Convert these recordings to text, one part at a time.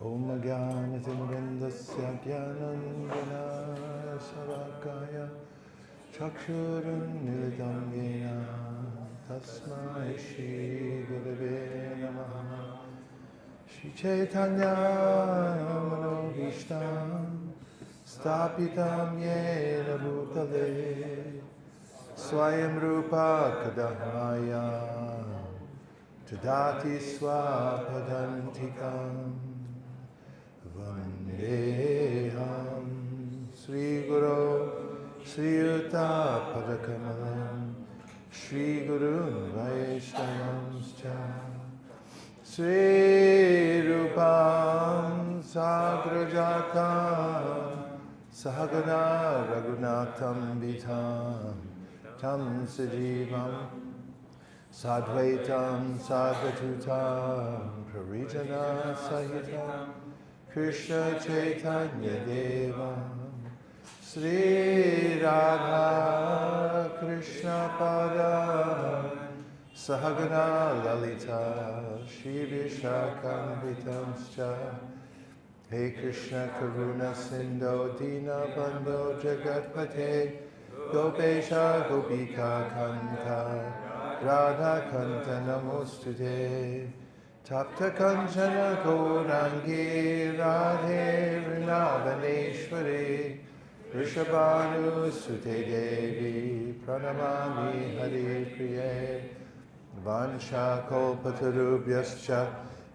Om Jnanatimrindasya Jnananjana Savakaya Chakshurunmilitam Yena Tasmai Shri Gurave Namaha Shri Chaitanya Manobhishtam Stapitam Yena Bhutale Swayam Rupa Kadamaya Tadati Swapadantikam Vandeham Sri Guru Sri Yuta Padakamalam Sri Gurun Vaishnavamscha Sri Rupam Sagrajatam Sahagana Raghunatham Vitam Tam Sajivam Sadvaitam Sadvatutam Parijana Sahitam Krishna Chaitanya Devam Sri Radha Krishna Pada Sahagana Lalita Shri Vishakam Hey Krishna Karuna Sindho Dina Bandho Jagatpate Gopesha Gopika Kanta Radha Kanta Namostute Tapta Kanchana Gaurangi Radhe Vrindavaneshwari Rishabhanu Sute Devi Pranamami Hare Priye Vansha Kalpatarubhyascha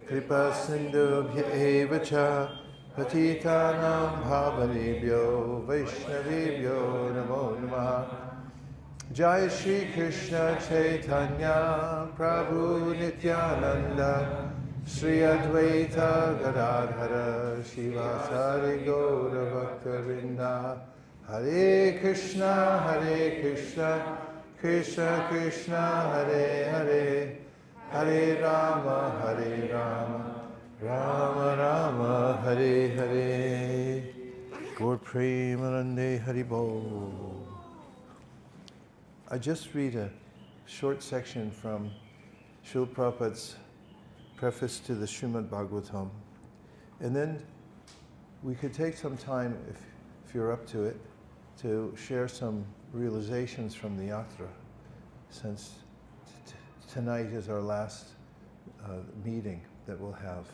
Kripa Sindhubhya Evacha Patitanam Bhavanebhyo Vaishnavebhyo Namo Namaha Jai Shri Krishna Chaitanya Prabhu Nityananda Sri Advaita Gadadhara Shivasari Gaura Bhaktavinda Hare Krishna Krishna Krishna Hare Hare Hare Rama Rama Rama Hare Hare Gaur Premanande Haribo. I just read a short section from Srila Prabhupada's preface to the Srimad Bhagavatam. And then we could take some time, if you're up to it, to share some realizations from the yatra, since tonight is our last meeting that we'll have.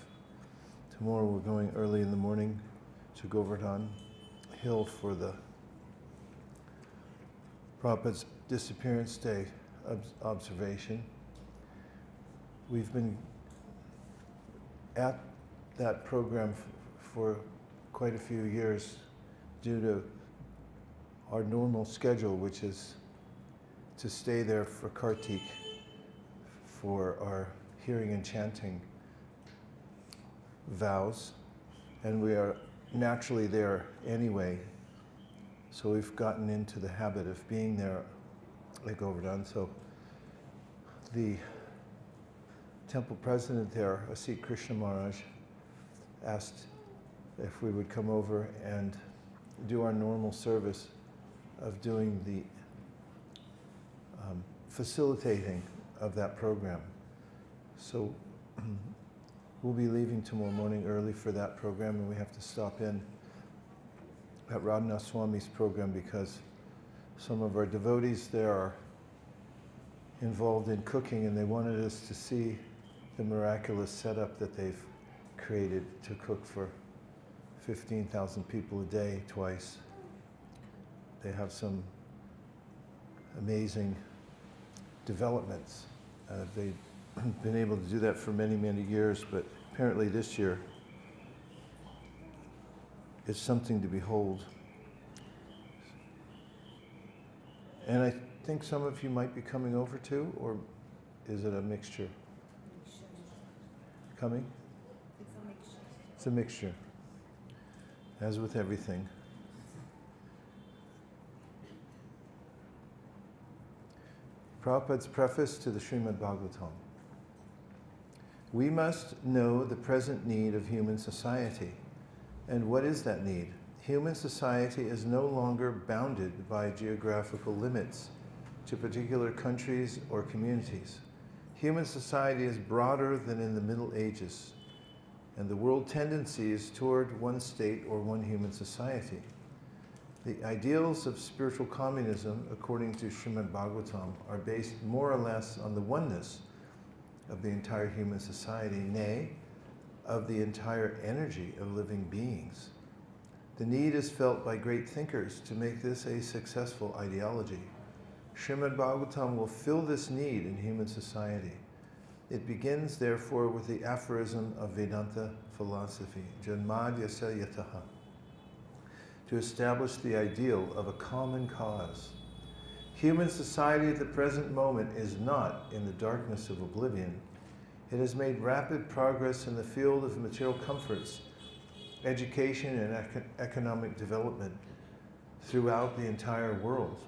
Tomorrow we're going early in the morning to Govardhan Hill for the Prabhupada's Disappearance Day observation. We've been at that program for quite a few years due to our normal schedule, which is to stay there for Kartik for our hearing and chanting vows, and we are naturally there anyway. So we've gotten into the habit of being there at Govardhan. So the temple president there, Asit Krishna Maharaj, asked if we would come over and do our normal service of doing the facilitating of that program. So we'll be leaving tomorrow morning early for that program, and we have to stop in at Radhanath Swami's program because some of our devotees there are involved in cooking, and they wanted us to see the miraculous setup that they've created to cook for 15,000 people a day twice. They have some amazing developments. They've been able to do that for many, many years, but apparently this year it's something to behold. And I think some of you might be coming over too, or is it a mixture? Coming? It's a mixture. It's a mixture, as with everything. Prabhupada's preface to the Srimad Bhagavatam. We must know the present need of human society. And what is that need? Human society is no longer bounded by geographical limits to particular countries or communities. Human society is broader than in the Middle Ages. and the world tendencies toward one state or one human society. The ideals of spiritual communism, according to Srimad Bhagavatam, are based more or less on the oneness of the entire human society, nay, of the entire energy of living beings. The need is felt by great thinkers to make this a successful ideology. Srimad Bhagavatam will fill this need in human society. It begins, therefore, with the aphorism of Vedanta philosophy, Janmadyasya yataha, to establish the ideal of a common cause. Human society at the present moment is not in the darkness of oblivion. It has made rapid progress in the field of material comforts, education, and economic development throughout the entire world.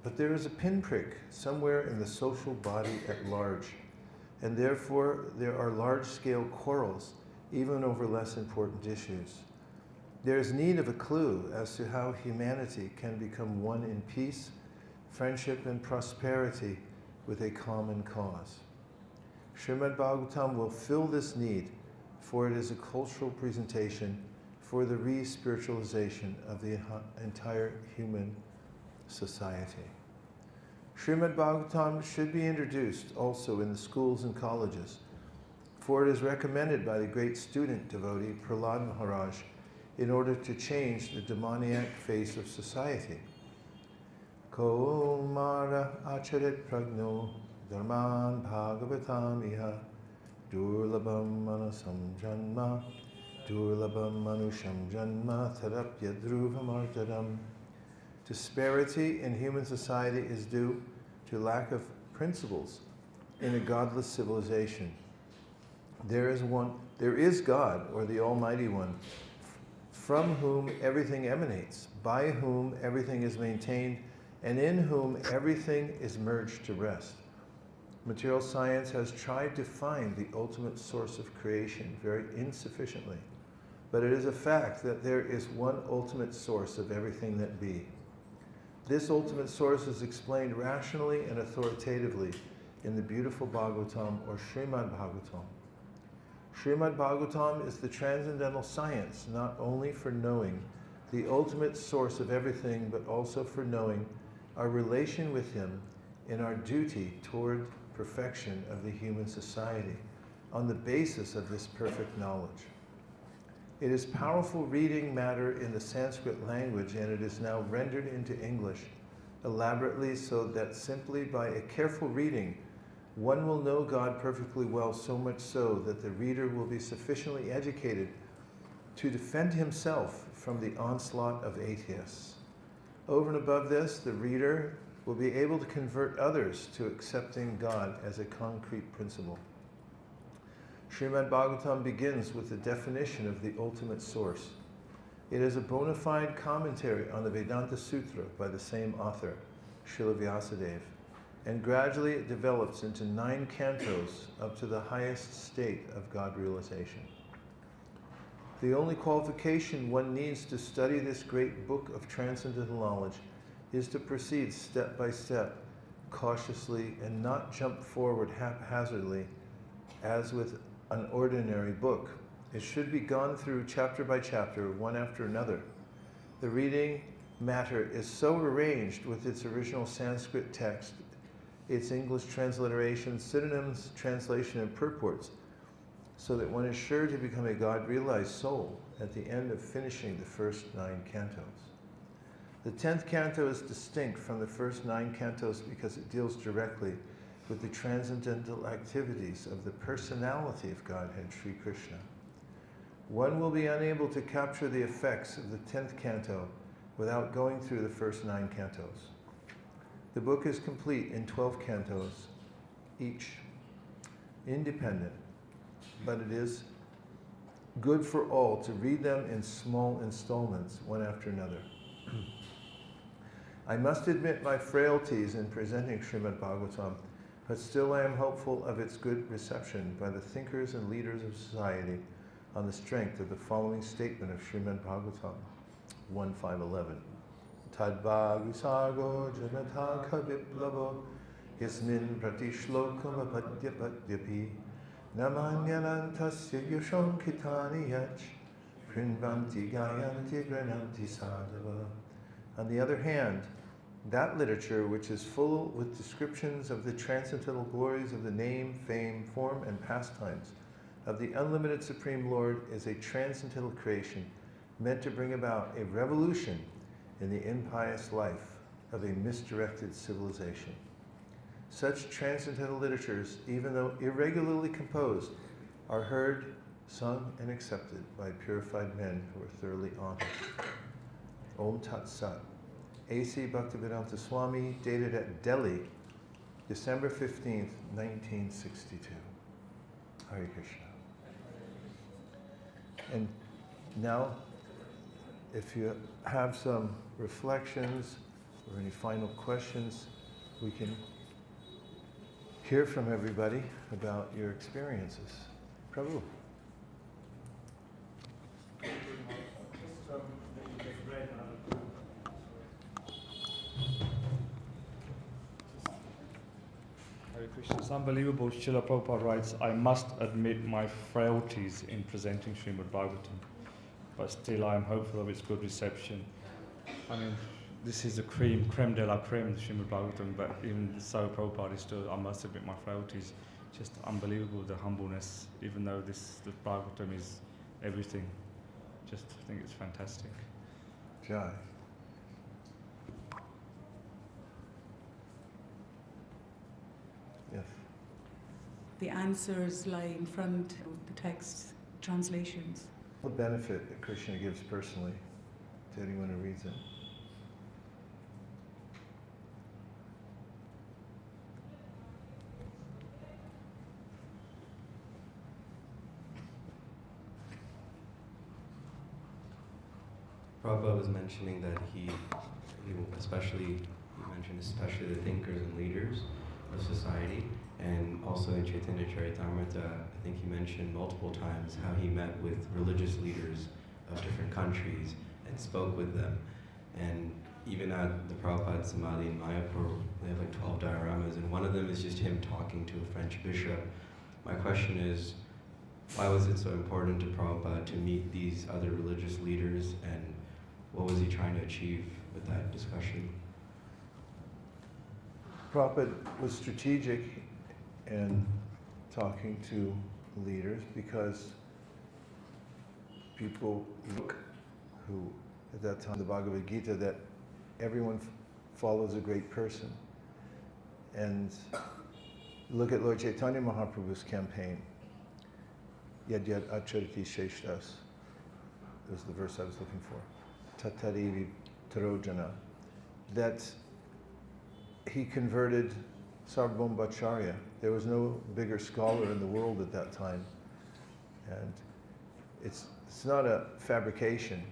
But there is a pinprick somewhere in the social body at large, and therefore there are large-scale quarrels, even over less important issues. There is need of a clue as to how humanity can become one in peace, friendship, and prosperity with a common cause. Srimad Bhagavatam will fill this need, for it is a cultural presentation for the re-spiritualization of the entire human society. Srimad Bhagavatam should be introduced also in the schools and colleges, for it is recommended by the great student devotee Prahlad Maharaj in order to change the demoniac face of society. Kaumara acharit pragno dharman bhagavatam iha durlabam manusam janma durlabam manusham janma tharapya dhruvam artadam. Disparity in human society is due to lack of principles in a godless civilization. There is God, or the Almighty One, from whom everything emanates, by whom everything is maintained, and in whom everything is merged to rest. Material science has tried to find the ultimate source of creation very insufficiently, but it is a fact that there is one ultimate source of everything that be. This ultimate source is explained rationally and authoritatively in the beautiful Bhagavatam, or Srimad Bhagavatam. Srimad Bhagavatam is the transcendental science, not only for knowing the ultimate source of everything, but also for knowing our relation with Him in our duty toward perfection of the human society on the basis of this perfect knowledge. It is powerful reading matter in the Sanskrit language, and it is now rendered into English elaborately so that simply by a careful reading, one will know God perfectly well, so much so that the reader will be sufficiently educated to defend himself from the onslaught of atheists. Over and above this, the reader will be able to convert others to accepting God as a concrete principle. Srimad Bhagavatam begins with the definition of the ultimate source. It is a bona fide commentary on the Vedanta Sutra by the same author, Srila Vyasadeva, and gradually it develops into 9 cantos up to the highest state of God realization. The only qualification one needs to study this great book of transcendental knowledge is to proceed step by step, cautiously, and not jump forward haphazardly as with an ordinary book. It should be gone through chapter by chapter, one after another. The reading matter is so arranged with its original Sanskrit text, its English transliteration, synonyms, translation, and purports, so that one is sure to become a God-realized soul at the end of finishing the first 9 cantos. The 10th canto is distinct from the first 9 cantos because it deals directly with the transcendental activities of the personality of Godhead, Sri Krishna. One will be unable to capture the effects of the 10th canto without going through the first 9 cantos. The book is complete in 12 cantos, each independent, but it is good for all to read them in small installments, one after another. I must admit my frailties in presenting Srimad Bhagavatam, but still I am hopeful of its good reception by the thinkers and leaders of society on the strength of the following statement of Srimad Bhagavatam 1.5.11. Tadbhagisago janataka viplavo yasmin pratishlokam apadyapadyapi Namanyanantasya yushonkitani yach Prinvanti gayanti grananti sadhava. On the other hand, that literature, which is full with descriptions of the transcendental glories of the name, fame, form, and pastimes of the unlimited Supreme Lord, is a transcendental creation meant to bring about a revolution in the impious life of a misdirected civilization. Such transcendental literatures, even though irregularly composed, are heard, sung, and accepted by purified men who are thoroughly honest. Om Tat Sat. A.C. Bhaktivedanta Swami, dated at Delhi, December 15th, 1962. Hare Krishna. And now, if you have some reflections or any final questions, we can hear from everybody about your experiences. Prabhu. Hare Krishna. It's unbelievable. Srila Prabhupada writes, I must admit my frailties in presenting Srimad Bhagavatam, but still I am hopeful of its good reception. I mean, this is the creme de la creme, the Srimad Bhagavatam, but even so, Prabhupada is still, I must admit my frailties. Just unbelievable, the humbleness, even though the Bhagavatam is everything. Just think it's fantastic. Jai. Yes. The answers lie in front of the text translations. The benefit that Krishna gives personally to anyone who reads it. Prabhupada was mentioning that he mentioned especially the thinkers and leaders of society, and also in Chaitanya Charitamrita, I think he mentioned multiple times how he met with religious leaders of different countries and spoke with them. And even at the Prabhupada Samadhi in Mayapur, they have like 12 dioramas, and one of them is just him talking to a French bishop. My question is, why was it so important to Prabhupada to meet these other religious leaders, and what was he trying to achieve with that discussion? Prabhupada was strategic in talking to leaders because people who, at that time, the Bhagavad Gita, that everyone follows a great person. And look at Lord Chaitanya Mahaprabhu's campaign. Yad yad acharati sheshtas. That was the verse I was looking for. Tatarivi tarojana. That he converted Sarvabhauma Bhattacharya. There was no bigger scholar in the world at that time. And it's not a fabrication.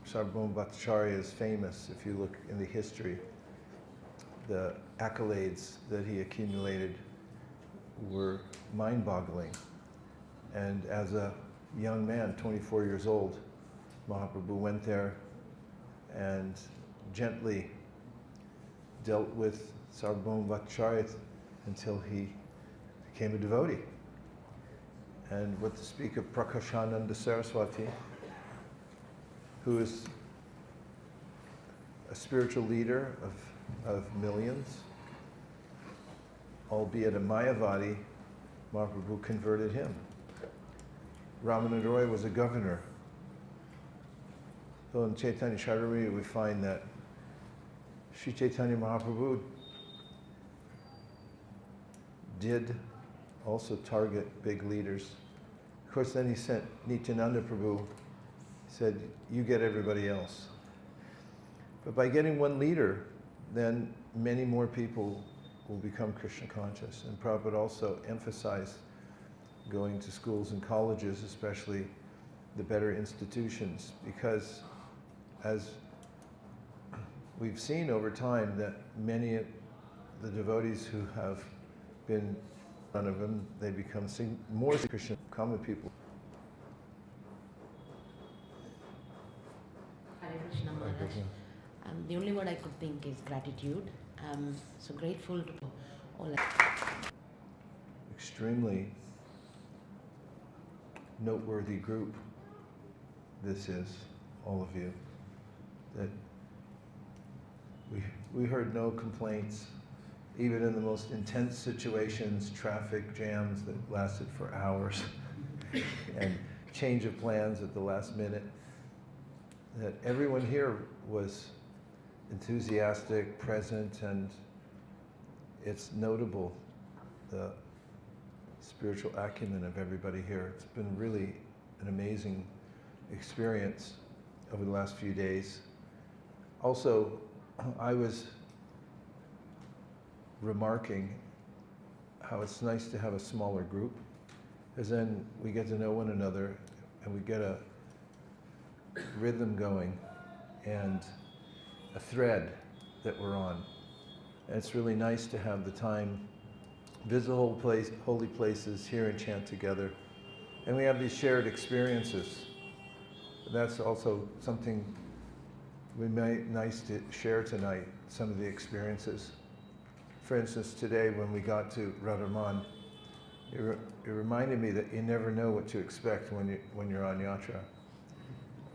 Sarvabhauma Bhattacharya is famous if you look in the history. The accolades that he accumulated were mind-boggling. And as a young man, 24 years old, Mahaprabhu went there and gently dealt with Sarvabhauma Bhattacharya until he became a devotee. And what to speak of Prakashananda Saraswati, who is a spiritual leader of millions, albeit a Mayavadi, Mahaprabhu converted him. Ramananda Roy was a governor. So in Chaitanya Charitamrita we find that Sri Chaitanya Mahaprabhu did also target big leaders. Of course, then he sent Nityananda Prabhu. He said, you get everybody else. But by getting one leader, then many more people will become Krishna conscious. And Prabhupada also emphasized going to schools and colleges, especially the better institutions, because as we've seen over time that many of the devotees who have been one of them, they become more Krishna, common people. Hare Krishna Maharaj. The only word I could think is gratitude. I'm so grateful to all. Extremely noteworthy group this is, all of you. That we heard no complaints, even in the most intense situations, traffic jams that lasted for hours, and change of plans at the last minute. That everyone here was enthusiastic, present, and it's notable, the spiritual acumen of everybody here. It's been really an amazing experience over the last few days. Also, I was remarking how it's nice to have a smaller group, because then we get to know one another and we get a rhythm going and a thread that we're on. And it's really nice to have the time, visit holy places, hear and chant together. And we have these shared experiences. That's also something we might nice to share tonight, some of the experiences. For instance, today when we got to Vrindavan, it reminded me that you never know what to expect when you're on yatra.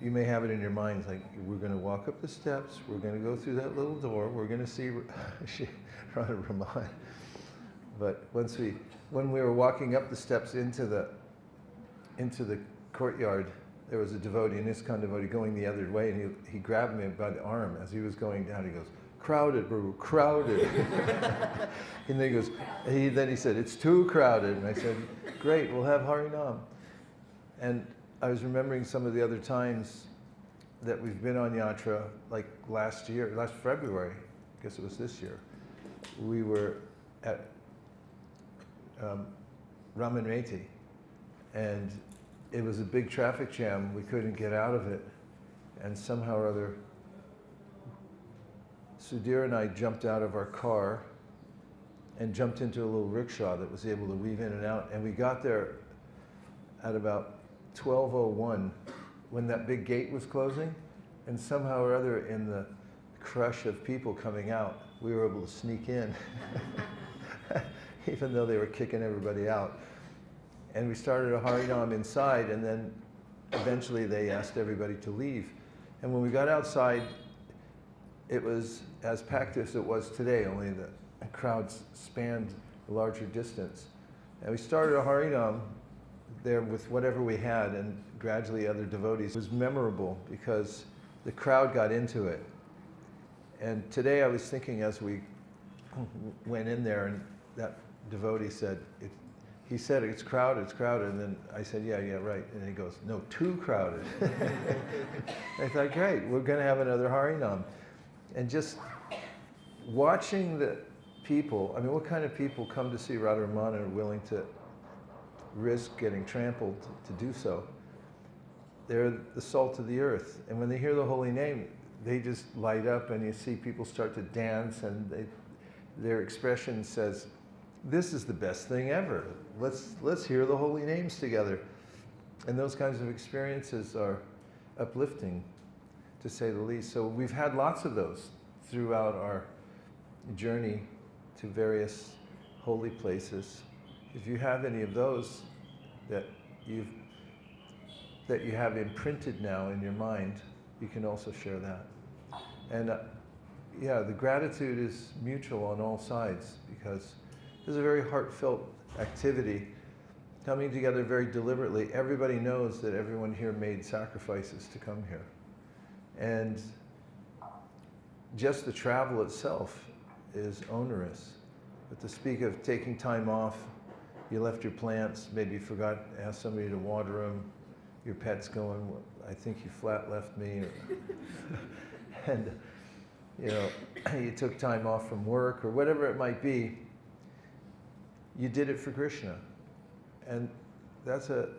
You may have it in your mind, like, we're going to walk up the steps, we're going to go through that little door, we're going to see Vrindavan. But when we were walking up the steps into the courtyard, there was a devotee, an ISKCON devotee, going the other way, and he grabbed me by the arm as he was going down. He goes, "Crowded, bro, crowded." And then he goes, then he said, "It's too crowded." And I said, "Great, we'll have Harinam." And I was remembering some of the other times that we've been on yatra, like last February, I guess it was this year. We were at Ramanreti, and it was a big traffic jam. We couldn't get out of it. And somehow or other, Sudhir and I jumped out of our car and jumped into a little rickshaw that was able to weave in and out. And we got there at about 12:01 when that big gate was closing. And somehow or other, in the crush of people coming out, we were able to sneak in, even though they were kicking everybody out. And we started a Harinam inside, and then eventually they asked everybody to leave. And when we got outside, it was as packed as it was today, only the crowds spanned a larger distance. And we started a Harinam there with whatever we had, and gradually other devotees. It was memorable because the crowd got into it. And today I was thinking as we went in there, and that devotee said, he said, it's crowded, and then I said, yeah, right. And he goes, no, too crowded. I thought, great, we're going to have another Harinam. And just watching the people, I mean, what kind of people come to see Radharman and are willing to risk getting trampled to do so? They're the salt of the earth. And when they hear the holy name, they just light up, and you see people start to dance, and their expression says, this is the best thing ever. Let's hear the holy names together. And those kinds of experiences are uplifting, to say the least. So we've had lots of those throughout our journey to various holy places. If you have any of those that you have imprinted now in your mind, you can also share that. And yeah, the gratitude is mutual on all sides, because there's a very heartfelt activity coming together very deliberately. Everybody knows that everyone here made sacrifices to come here. And just the travel itself is onerous. But to speak of taking time off, you left your plants, maybe you forgot to ask somebody to water them, your pet's going, well, I think you flat left me. And you took time off from work or whatever it might be. You did it for Krishna. And that's a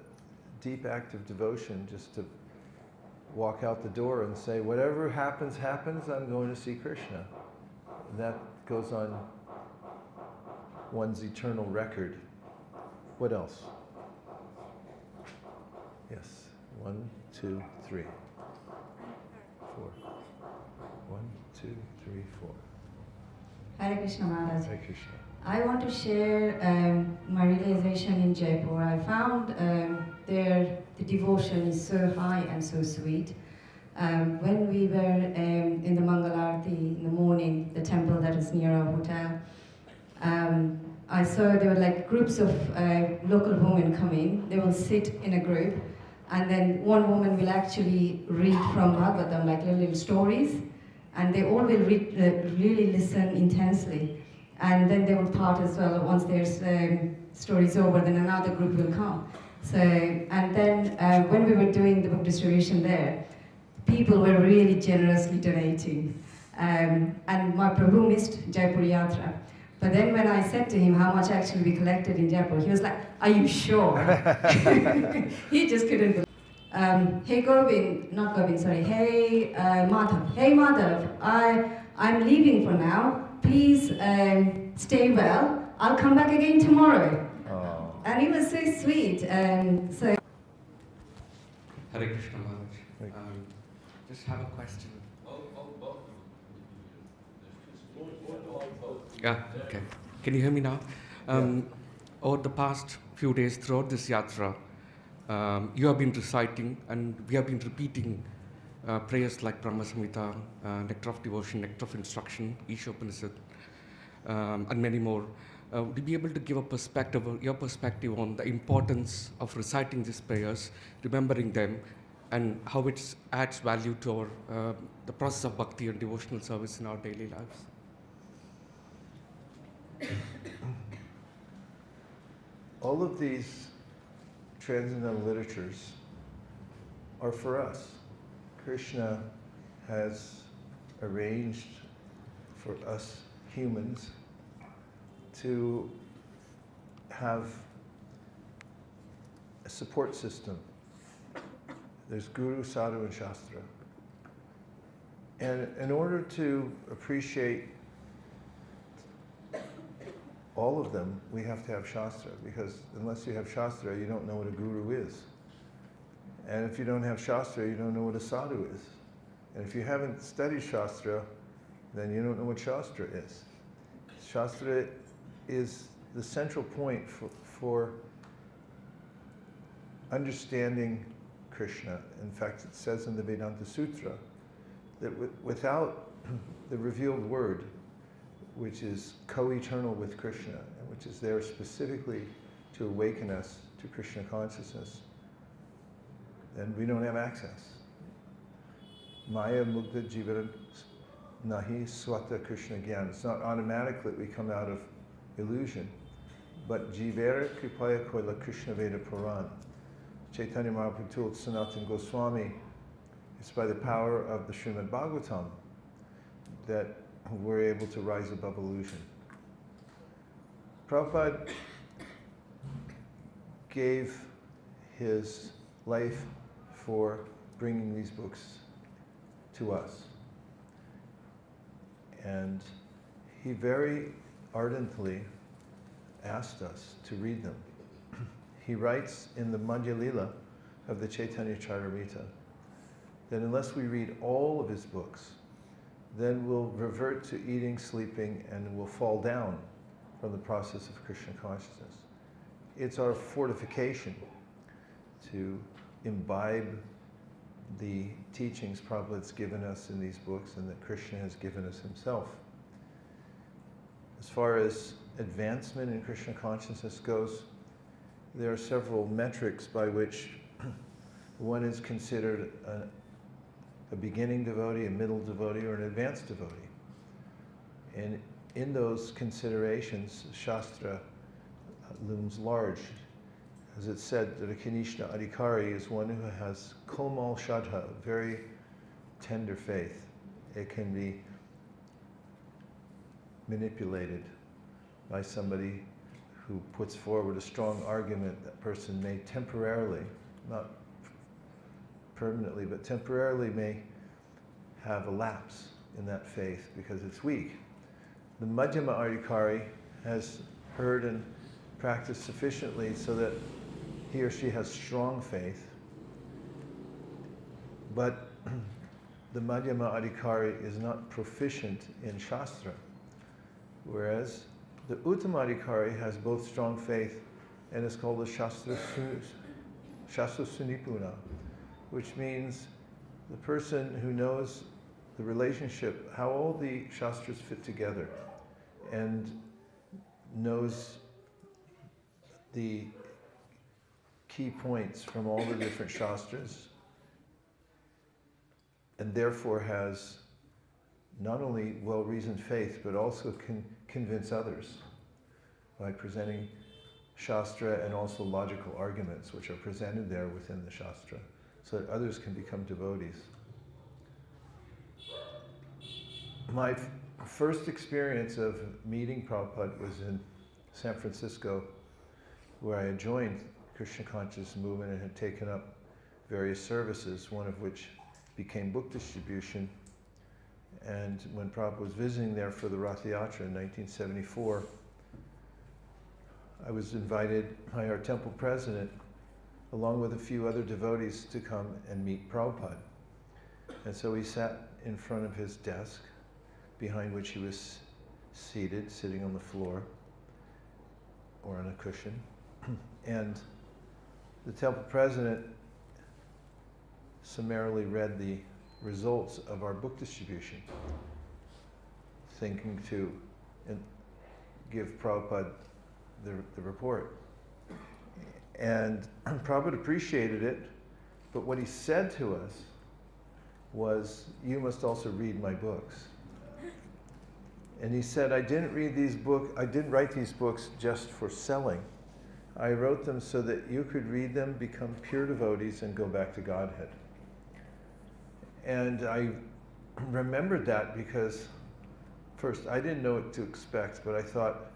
deep act of devotion, just to walk out the door and say, whatever happens, happens, I'm going to see Krishna. And that goes on one's eternal record. What else? Yes. 1, 2, 3, 4. 1, 2, 3, 4. Hare Krishna Maharaj. Hare Krishna. I want to share my realization in Jaipur. I found the devotion is so high and so sweet. When we were in the Mangal Arati in the morning, the temple that is near our hotel, I saw there were like groups of local women coming. They will sit in a group, and then one woman will actually read from Bhagavatam, like little stories, and they all will read, really listen intensely. And then they will part as well. Once their story's over, then another group will come. So, and then when we were doing the book distribution there, people were really generously donating. And my Prabhu missed Jaipur Yatra. But then when I said to him how much actually we collected in Jaipur, he was like, "Are you sure?" He just couldn't believe. Hey Govind, not Govind, sorry. Hey Madhav. Hey Madhav, I'm leaving for now. Please stay well. I'll come back again tomorrow. Oh. And he was so sweet. So. Hare Krishna Maharaj. Right. Just have a question. Yeah, okay. Can you hear me now? Over the past few days throughout this yatra, you have been reciting and we have been repeating prayers like Brahma Samhita, Nectar of Devotion, Nectar of Instruction, Ishopanishad, and many more. Would you be able to give a perspective, your perspective on the importance of reciting these prayers, remembering them, and how it adds value to our, the process of bhakti and devotional service in our daily lives? All of these transcendental literatures are for us. Krishna has arranged for us humans to have a support system. There's Guru, Sadhu, and Shastra. And in order to appreciate all of them, we have to have Shastra, because unless you have Shastra, you don't know what a Guru is. And if you don't have Shastra, you don't know what a Sadhu is. And if you haven't studied Shastra, then you don't know what Shastra is. Shastra is the central point for understanding Krishna. In fact, it says in the Vedanta Sutra that without the revealed word, which is co-eternal with Krishna, and which is there specifically to awaken us to Krishna consciousness, then we don't have access. Maya mugdha jivara nahi swata Krishna gyan. It's not automatic that we come out of illusion, but jivara kripaya koila Krishna Veda Puran. Chaitanya Mahaprabhu told Sanatana Goswami, it's by the power of the Srimad Bhagavatam that we're able to rise above illusion. Prabhupada gave his life for bringing these books to us. And he very ardently asked us to read them. He writes in the Madhya Lila of the Chaitanya Charitamrita that unless we read all of his books, then we'll revert to eating, sleeping, and we'll fall down from the process of Krishna consciousness. It's our fortification to imbibe the teachings Prabhupada's given us in these books and that Krishna has given us himself. As far as advancement in Krishna consciousness goes, there are several metrics by which one is considered a beginning devotee, a middle devotee, or an advanced devotee. And in those considerations, Shastra looms large. As it said, that a Kanishna Adhikari is one who has komal shraddha, very tender faith. It can be manipulated by somebody who puts forward a strong argument. That person may temporarily, not permanently, but temporarily may have a lapse in that faith because it's weak. The Madhyama Adhikari has heard and practiced sufficiently so that he or she has strong faith, but the Madhyama Adhikari is not proficient in Shastra, whereas the Uttama Adhikari has both strong faith and is called a Shastra Sunipuna, which means the person who knows the relationship, how all the Shastras fit together, and knows the key points from all the different Shastras, and therefore has not only well-reasoned faith, but also can convince others by presenting Shastra and also logical arguments which are presented there within the Shastra, so that others can become devotees. My first experience of meeting Prabhupada was in San Francisco, where I had joined Krishna Consciousness movement and had taken up various services, one of which became book distribution. And when Prabhupada was visiting there for the Rath Yatra in 1974, I was invited by our temple president, along with a few other devotees, to come and meet Prabhupada. And so we sat in front of his desk, behind which he was seated, sitting on the floor or on a cushion. And the temple president summarily read the results of our book distribution, thinking to give Prabhupada the report. And Prabhupada appreciated it, but what he said to us was, "You must also read my books." And he said, I didn't write these books just for selling. I wrote them so that you could read them, become pure devotees, and go back to Godhead. And I remembered that because, first, I didn't know what to expect, but I thought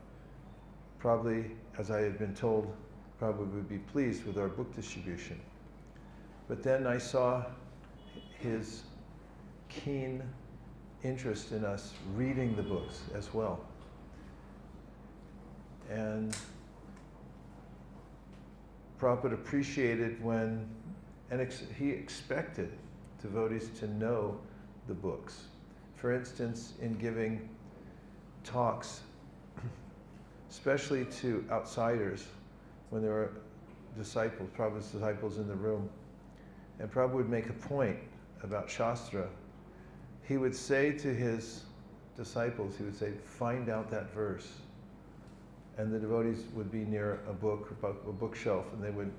probably, as I had been told, Prabhupada would be pleased with our book distribution. But then I saw his keen interest in us reading the books as well. And Prabhupada appreciated when, and he expected devotees to know the books. For instance, in giving talks, especially to outsiders, when there were disciples, Prabhupada's disciples in the room, and Prabhupada would make a point about Shastra, he would say to his disciples, he would say, find out that verse. And the devotees would be near a bookshelf, and they would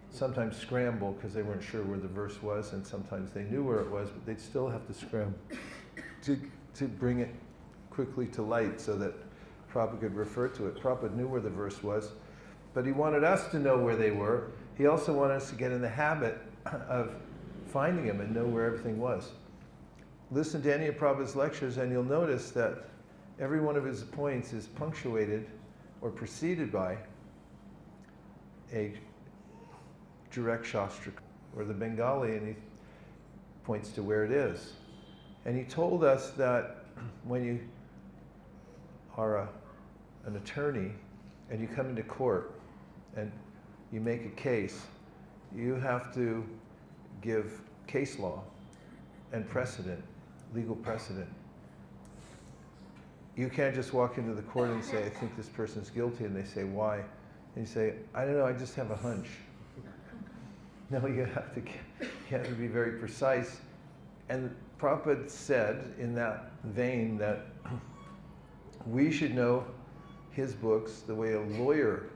sometimes scramble because they weren't sure where the verse was, and sometimes they knew where it was, but they'd still have to scramble to bring it quickly to light so that Prabhupada could refer to it. Prabhupada knew where the verse was, but he wanted us to know where they were. He also wanted us to get in the habit of finding them and know where everything was. Listen to any of Prabhupada's lectures and you'll notice that every one of his points is punctuated or preceded by a direct Shastra, or the Bengali, and he points to where it is. And he told us that when you are an attorney and you come into court and you make a case, you have to give case law and precedent, legal precedent. You can't just walk into the court and say, I think this person's guilty, and they say, why? And you say, I don't know, I just have a hunch. No, you have to be very precise. And Prabhupada said in that vein that we should know his books the way a lawyer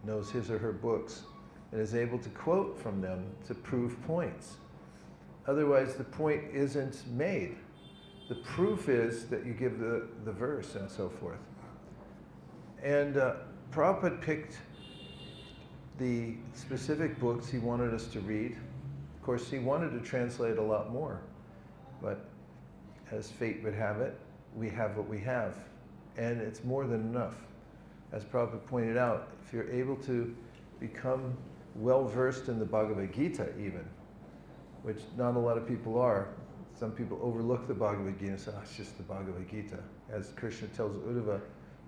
knows his or her books and is able to quote from them to prove points. Otherwise, the point isn't made. The proof is that you give the verse and so forth. And Prabhupada picked the specific books he wanted us to read. Of course, he wanted to translate a lot more, but as fate would have it, we have what we have. And it's more than enough. As Prabhupada pointed out, if you're able to become well-versed in the Bhagavad Gita even, which not a lot of people are. Some people overlook the Bhagavad Gita and say, it's just the Bhagavad Gita. As Krishna tells Uddhava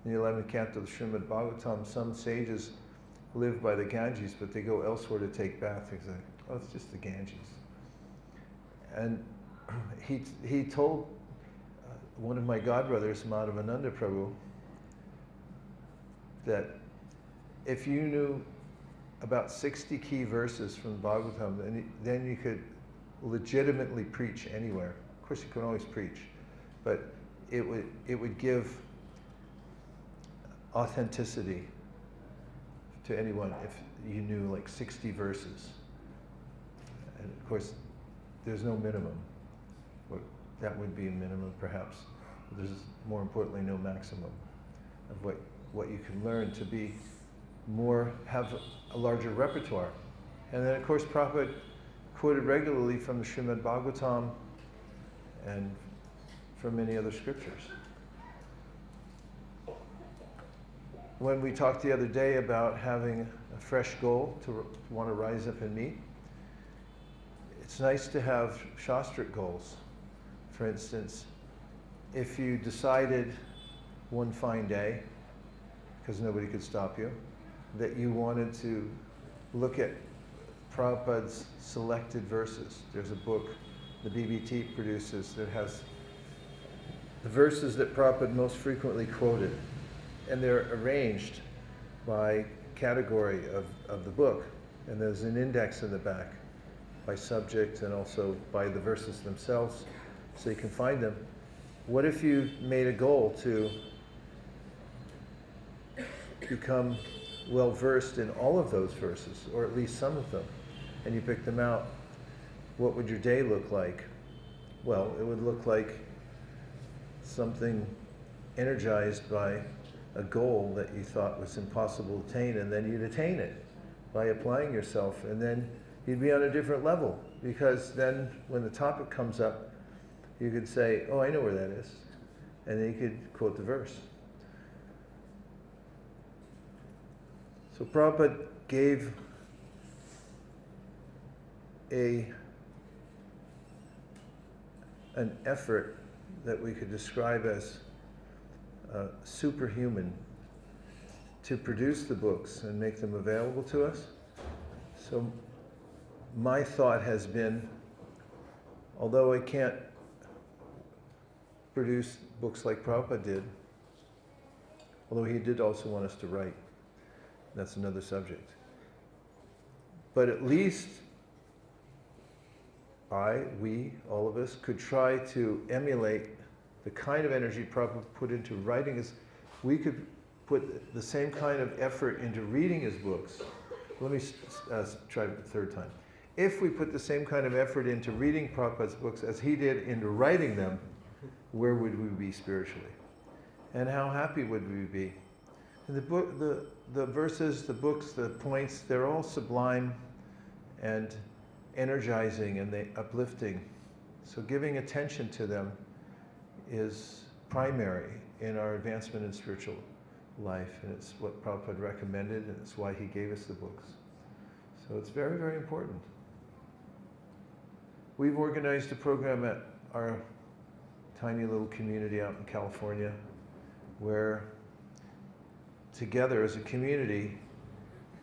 in the 11th canto of the Srimad Bhagavatam, some sages live by the Ganges, but they go elsewhere to take baths. They say, oh, it's just the Ganges. And he told one of my godbrothers, Madhavananda Prabhu, that if you knew about 60 key verses from the Bhagavatam, and then you could legitimately preach anywhere. Of course, you can always preach, but it would give authenticity to anyone if you knew like 60 verses. And of course, there's no minimum. Or that would be a minimum, perhaps. There's, more importantly, no maximum of what you can learn to be more, have a larger repertoire. And then, of course, Prabhupada quoted regularly from the Srimad Bhagavatam and from many other scriptures. When we talked the other day about having a fresh goal to want to rise up and meet, it's nice to have Shastric goals. For instance, if you decided one fine day, because nobody could stop you, that you wanted to look at Prabhupada's selected verses. There's a book the BBT produces that has the verses that Prabhupada most frequently quoted, and they're arranged by category of the book, and there's an index in the back by subject and also by the verses themselves, so you can find them. What if you made a goal to become well versed in all of those verses, or at least some of them, and you pick them out? What would your day look like? Well, it would look like something energized by a goal that you thought was impossible to attain, and then you'd attain it by applying yourself, and then you'd be on a different level, because then when the topic comes up, you could say, oh, I know where that is, and then you could quote the verse. So Prabhupada gave an effort that we could describe as superhuman to produce the books and make them available to us. So my thought has been, although I can't produce books like Prabhupada did, although he did also want us to write, that's another subject. But at least we, all of us, could try to emulate the kind of energy Prabhupada put into writing his. We could put the same kind of effort into reading his books. Let me try it the third time. If we put the same kind of effort into reading Prabhupada's books as he did into writing them, where would we be spiritually? And how happy would we be? And the verses, the books, the points, they're all sublime and energizing and they uplifting. So giving attention to them is primary in our advancement in spiritual life, and it's what Prabhupada recommended, and it's why he gave us the books. So it's very, very important. We've organized a program at our tiny little community out in California where together as a community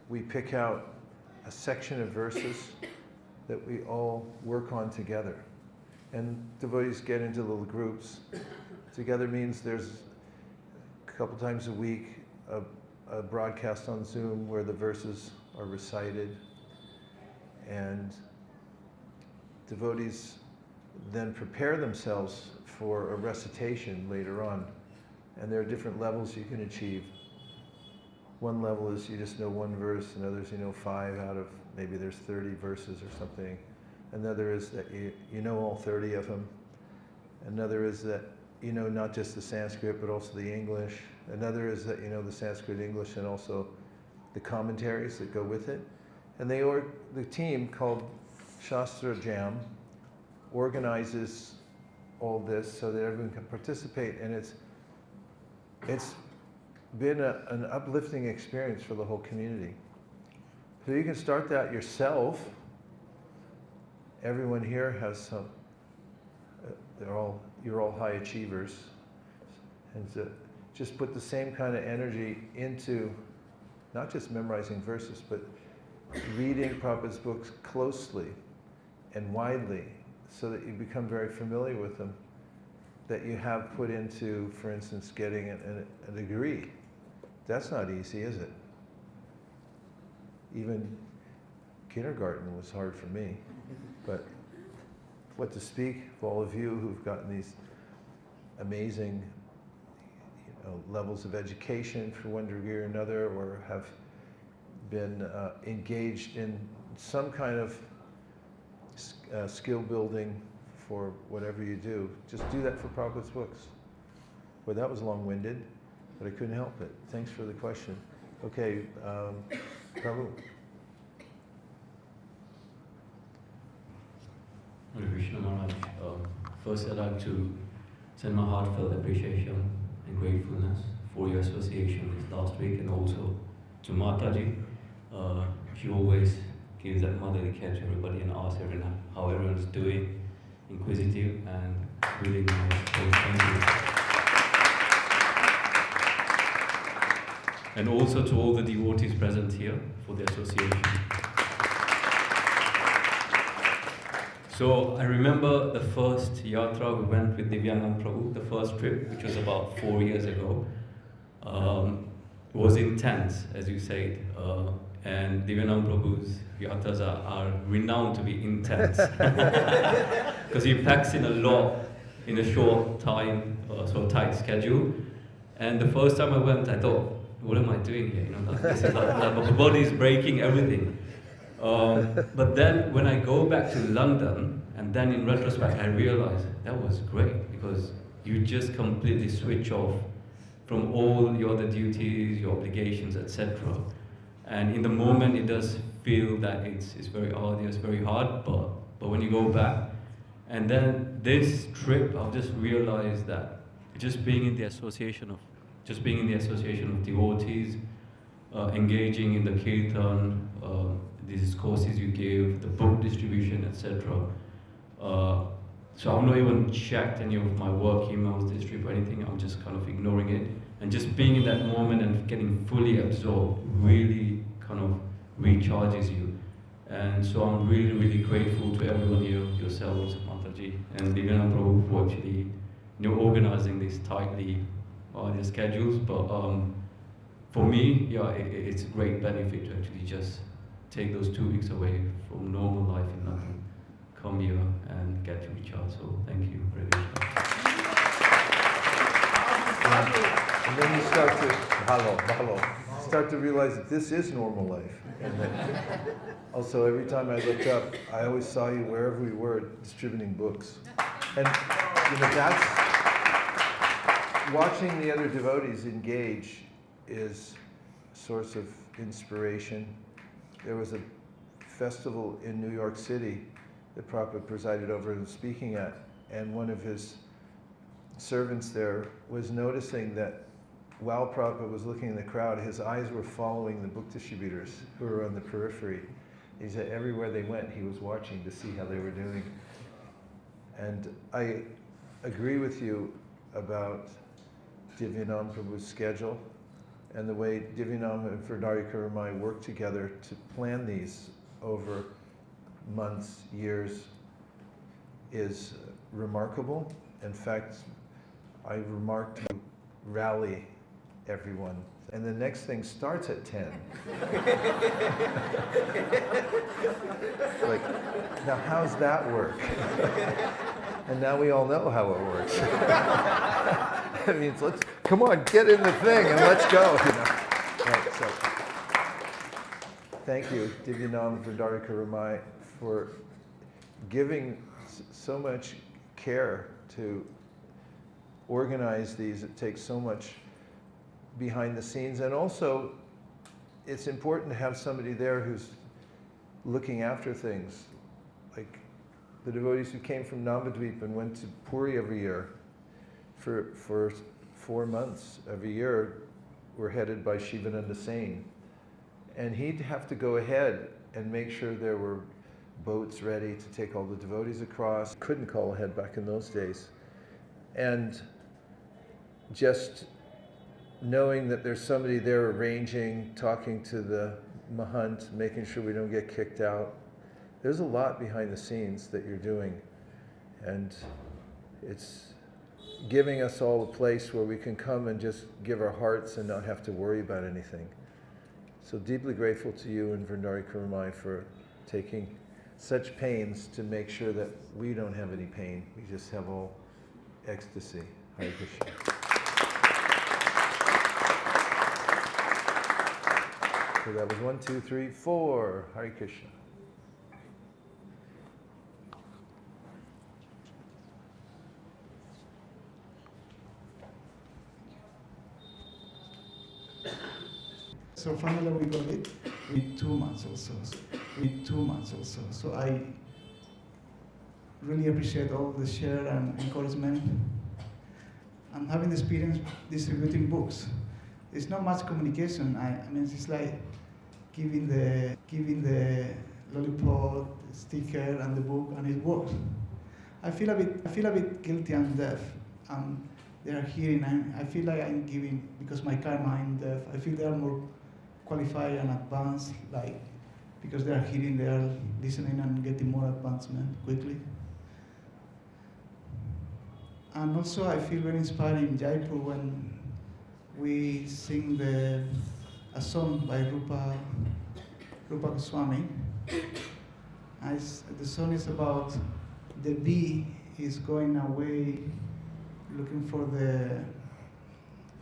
we pick out a section of verses that we all work on together. And devotees get into little groups. Together means there's a couple times a week a broadcast on Zoom where the verses are recited, and devotees then prepare themselves for a recitation later on. And there are different levels you can achieve. One level is you just know one verse, and others you know 5 out of maybe there's 30 verses or something. Another is that you know all 30 of them. Another is that you know not just the Sanskrit but also the English. Another is that you know the Sanskrit, English, and also the commentaries that go with it. And the team called Shastra Jam organizes all this so that everyone can participate, and it's been an uplifting experience for the whole community. So you can start that yourself. Everyone here has some, you're all high achievers. And so just put the same kind of energy into not just memorizing verses, but reading Prabhupada's books closely and widely so that you become very familiar with them, that you have put into, for instance, getting a degree. That's not easy, is it? Even kindergarten was hard for me. But what to speak of all of you who've gotten these amazing levels of education for one degree or another, or have been engaged in some kind of skill building for whatever you do. Just do that for Prabhupada's books. Well, that was long-winded, but I couldn't help it. Thanks for the question. Okay, Prabhu. Hare Krishna Maharaj. First, I'd like to send my heartfelt appreciation and gratefulness for your association this last week, and also to Mataji. She always gives that motherly care to everybody and asks everyone how everyone's doing, inquisitive and really nice. So thank you. And also to all the devotees present here for the association. So I remember the first yatra we went with Divyanand Prabhu, the first trip, which was about 4 years ago. Was intense, as you said, and Divyanand Prabhu's yatras are renowned to be intense because he packs in a lot in a short time, so tight schedule. And the first time I went, I thought, what am I doing here? This is like my body is breaking, everything. But then when I go back to London, and then in retrospect, I realized that was great because you just completely switch off from all your other duties, your obligations, etc. And in the moment, it does feel that it's very arduous, very hard, but when you go back, and then this trip, I've just realized that just being in the association of devotees, engaging in the kirtan, these courses you give, the book distribution, etc. So I've not even checked any of my work emails this trip or anything. I'm just kind of ignoring it, and just being in that moment and getting fully absorbed really kind of recharges you. And so I'm really, really grateful to everyone here, yourselves, Mataji, and Divyanand Prabhu for actually organizing these tightly their schedules. But for me, yeah, it's a great benefit to actually just take those 2 weeks away from normal life in London, come here and get to recharge. So thank you very much. And then you start to realize that this is normal life. And then also, every time I looked up, I always saw you wherever we were distributing books. And that's watching the other devotees engage is a source of inspiration. There was a festival in New York City that Prabhupada presided over and was speaking at, and one of his servants there was noticing that while Prabhupada was looking in the crowd, his eyes were following the book distributors who were on the periphery. He said everywhere they went, he was watching to see how they were doing. And I agree with you about Divyanand Prabhu's schedule and the way Divyanand and Vrindavan Ramai work together to plan these over months, years is remarkable. In fact, I remarked to rally everyone. And the next thing starts at 10. Like, now how's that work? And now we all know how it works. It means come on, get in the thing and let's go. Right, so thank you, Divyanand Vrindavan Ramai, for giving so much care to organize these. It takes so much behind the scenes, and also it's important to have somebody there who's looking after things. Like the devotees who came from Navadvip and went to Puri every year for 4 months every year were headed by Shivananda Sain. And he'd have to go ahead and make sure there were boats ready to take all the devotees across. Couldn't call ahead back in those days. And just knowing that there's somebody there arranging, talking to the Mahant, making sure we don't get kicked out. There's a lot behind the scenes that you're doing. And it's giving us all a place where we can come and just give our hearts and not have to worry about anything. So deeply grateful to you and Vrindari Kurumai for taking such pains to make sure that we don't have any pain. We just have all ecstasy. Hare Krishna. So that was 1, 2, 3, 4. Hare Krishna. So finally we got it with 2 months also. So I really appreciate all the share and encouragement. I'm having the experience distributing books. There's not much communication. I mean, it's like giving the lollipop, the sticker, and the book, and it works. I feel a bit guilty and deaf. They are hearing, and I feel like I'm giving because my karma I'm deaf. I feel they are more qualified and advanced, like because they are hearing, they are listening and getting more advancement quickly. And also I feel very inspired in Jaipur when we sing a song by Rupa Goswami. The song is about the bee is going away, looking for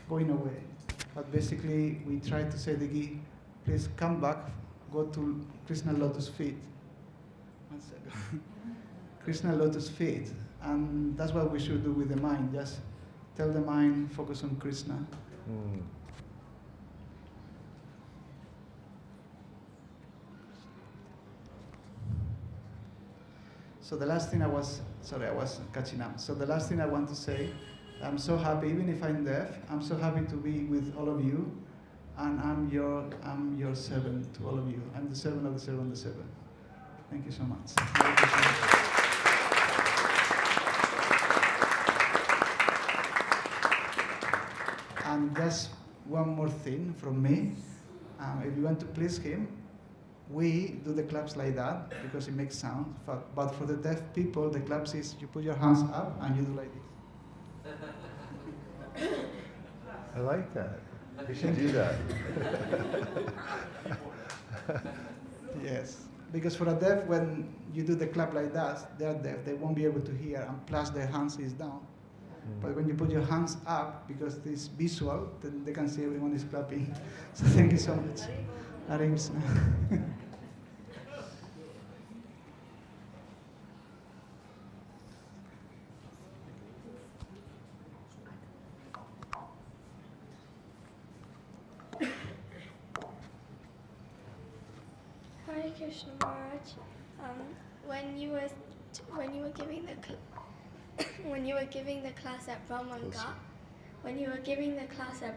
going away. But basically we try to say the bee, please come back, go to Krishna lotus feet. 1 second. Krishna lotus feet. And that's what we should do with the mind. Just tell the mind, focus on Krishna. So the last thing I was catching up. So the last thing I want to say, I'm so happy, even if I'm deaf, I'm so happy to be with all of you. And I'm your servant to all of you. I'm the servant of the servant of the servant. Thank you so much. And just one more thing from me. If you want to please him, we do the claps like that because it makes sound. But for the deaf people, the claps is you put your hands up and you do like this. I like that. You should do that. Yes, because for a deaf, when you do the clap like that, they are deaf. They won't be able to hear, and plus their hands is down. But when you put your hands up, because it's visual, then they can see everyone is clapping. So thank you so much. Hare Krishna. Hare Krishna Maharaj, when you were giving the class at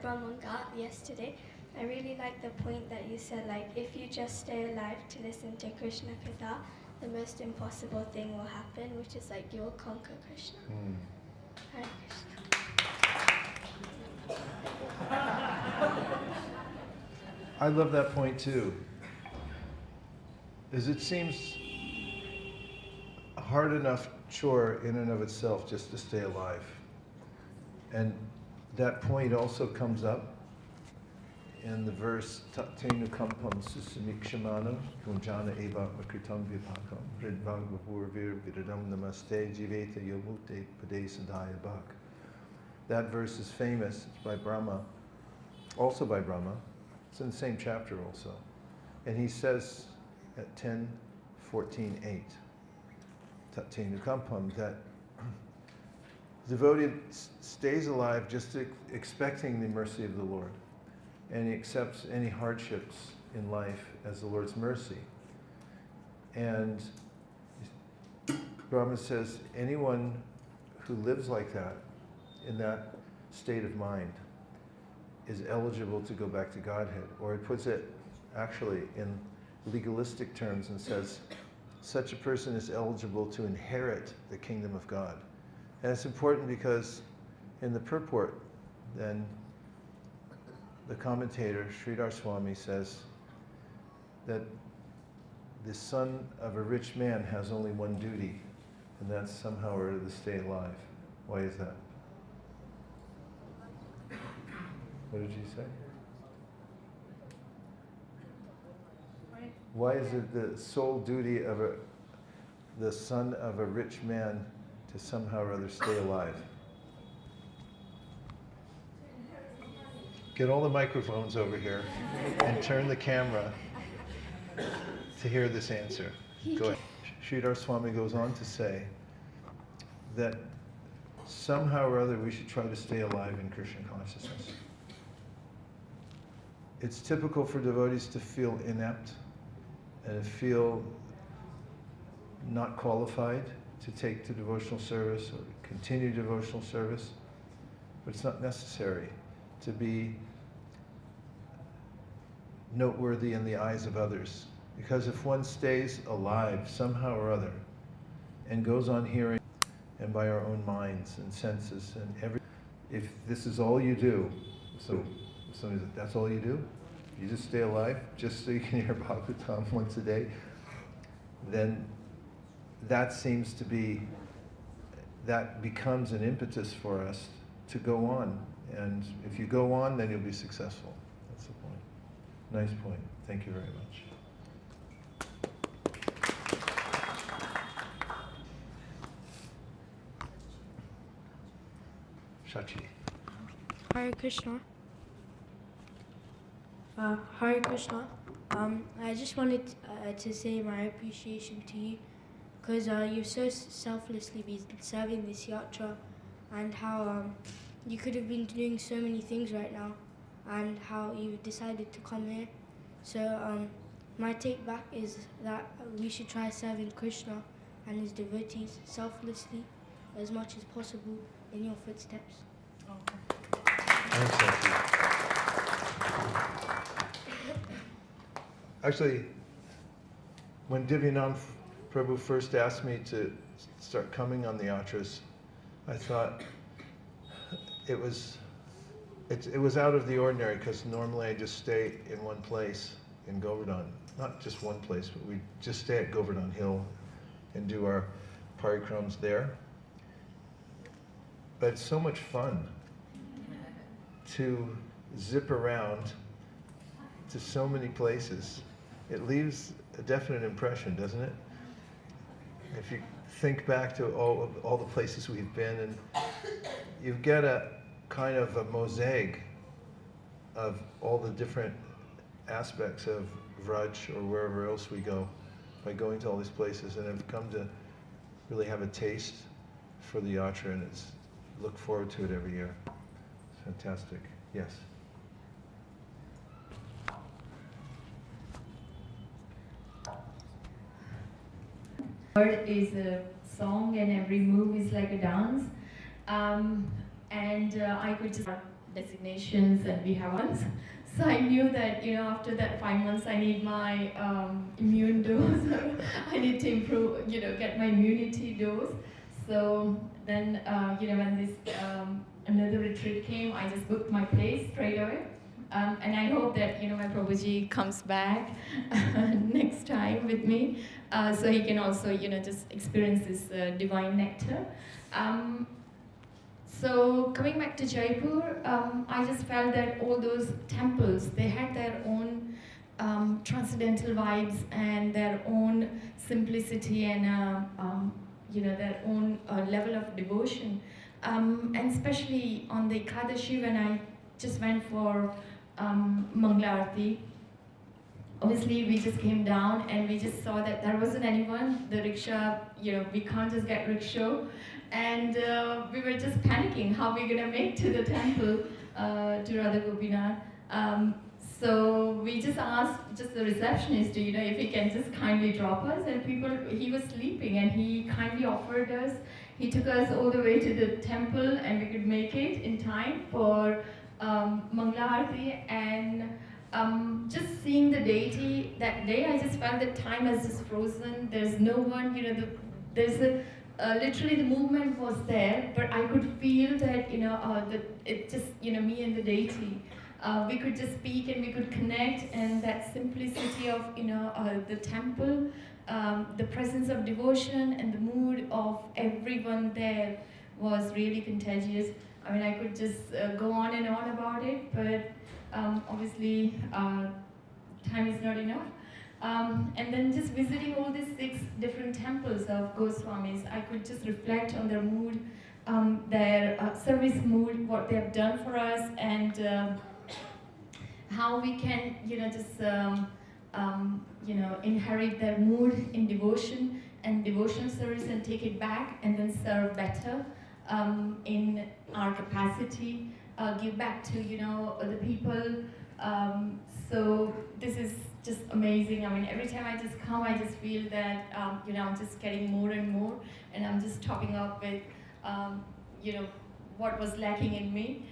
Brahman Ghat yesterday, I really liked the point that you said, like, if you just stay alive to listen to Krishna Katha, the most impossible thing will happen, which is like you will conquer Krishna. Hare Krishna. I love that point too. As it seems a hard enough chore in and of itself just to stay alive. And that point also comes up in the verse Tattenu Kampam Susamikshamana Gunjana Eva Makritam Vipakam Ridbhagavurvir Viradam Namaste Jiveta Yomute Pade Sadaya Bhak. That verse is famous. It's by Brahma, also by Brahma. It's in the same chapter also. And he says at 10:14:8, Tattenu Kampam, that devotee stays alive just expecting the mercy of the Lord. And he accepts any hardships in life as the Lord's mercy. And Brahma says anyone who lives like that, in that state of mind, is eligible to go back to Godhead. Or he puts it actually in legalistic terms and says, such a person is eligible to inherit the kingdom of God. And it's important because in the purport, then the commentator, Sridhar Swami, says that the son of a rich man has only one duty, and that's somehow or other to stay alive. Why is that? What did you say? Why is it the sole duty of the son of a rich man to somehow or other stay alive? Get all the microphones over here and turn the camera to hear this answer. Go ahead. Sridhar Swami goes on to say that somehow or other we should try to stay alive in Krishna consciousness. It's typical for devotees to feel inept and feel not qualified to take to devotional service or continue devotional service, but it's not necessary to be noteworthy in the eyes of others. Because if one stays alive somehow or other and goes on hearing and by our own minds and senses and if this is all you do, so if somebody says, that's all you do? You just stay alive just so you can hear Bhagavatam once a day, then that seems to be, that becomes an impetus for us to go on. And if you go on, then you'll be successful. That's the point. Nice point. Thank you very much. Shachi. Hare Krishna. Hare Krishna. I just wanted to say my appreciation to you because you've so selflessly been serving this yatra, and how you could have been doing so many things right now, and how you decided to come here. So my take back is that we should try serving Krishna and his devotees selflessly as much as possible in your footsteps. Thanks, Shachi. Actually, when Divyanand Prabhu first asked me to start coming on the yatras, I thought it was out of the ordinary, because normally I just stay in one place in Govardhan. Not just one place, but we just stay at Govardhan Hill and do our parikrams there. But it's so much fun to zip around to so many places. It leaves a definite impression, doesn't it? If you think back to all the places we've been, and you get a kind of a mosaic of all the different aspects of Vraj or wherever else we go by going to all these places, and I've come to really have a taste for the yatra, and look forward to it every year. It's fantastic. Yes. Word is a song and every move is like a dance. I could just have designations and we have ones. So I knew that, after that 5 months I need my immune dose. I need to improve, get my immunity dose. So then, when this another retreat came, I just booked my place straight away. And I hope that, my Prabhuji comes back next time with me, so he can also, just experience this divine nectar. So coming back to Jaipur, I just felt that all those temples, they had their own transcendental vibes and their own simplicity and, their own level of devotion. And especially on the Ekadashi, when I just went for Mangala Aarti. Obviously, we just came down and we just saw that there wasn't anyone. The rickshaw, we can't just get rickshaw. And we were just panicking how we're gonna make to the temple, to Radha Gopinath. So we just asked the receptionist, if he can just kindly drop us. And he was sleeping and he kindly offered us. He took us all the way to the temple and we could make it in time for Mangala Aarti, and just seeing the deity that day, I just felt that time has just frozen. There's no one, literally the movement was there, but I could feel that, it just, me and the deity. We could just speak and we could connect, and that simplicity of, the temple, the presence of devotion and the mood of everyone there was really contagious. I mean, I could just go on and on about it, but obviously time is not enough. And then just visiting all these 6 different temples of Goswamis, I could just reflect on their mood, their service mood, what they have done for us, and how we can, inherit their mood in devotion and devotion service and take it back and then serve better in our capacity, give back to, the people. So this is just amazing. I mean, every time I just come, I just feel that, I'm just getting more and more, and I'm just topping up with, what was lacking in me.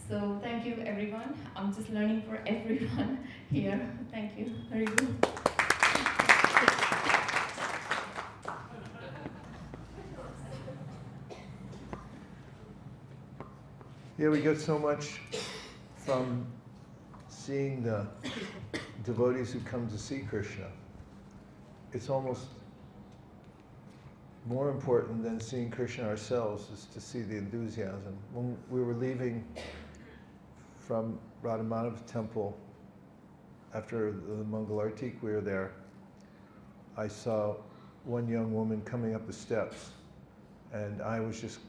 So thank you, everyone. I'm just learning for everyone here. Thank you. Very good. Yeah, we get so much from seeing the devotees who come to see Krishna. It's almost more important than seeing Krishna ourselves is to see the enthusiasm. When we were leaving from Radhamadava temple, after the Mangalartik we were there, I saw one young woman coming up the steps, and I was just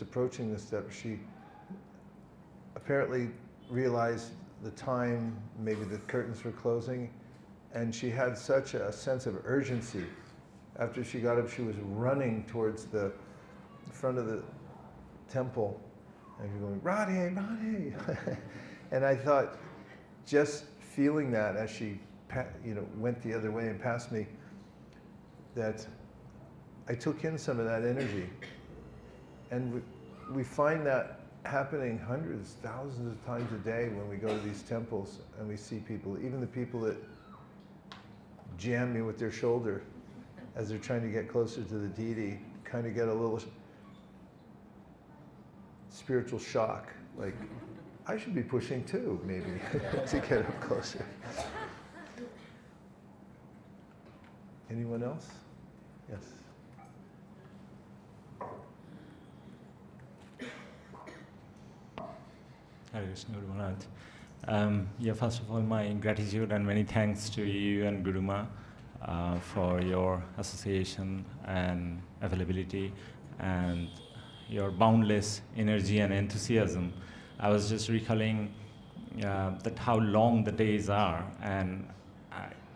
approaching the steps. She apparently realized the time, maybe the curtains were closing, and she had such a sense of urgency. After she got up, she was running towards the front of the temple, and she was going, Radhe, Radhe. And I thought, just feeling that as she went the other way and passed me, that I took in some of that energy. And we find that happening hundreds, thousands of times a day when we go to these temples and we see people, even the people that jam me with their shoulder as they're trying to get closer to the deity, kind of get a little spiritual shock, like, I should be pushing too, maybe, to get up closer. Anyone else? Yes. Hare Krishna, Guru Maharaj. First of all, my gratitude and many thanks to you and Guruma for your association and availability and your boundless energy and enthusiasm. I was just recalling that how long the days are, and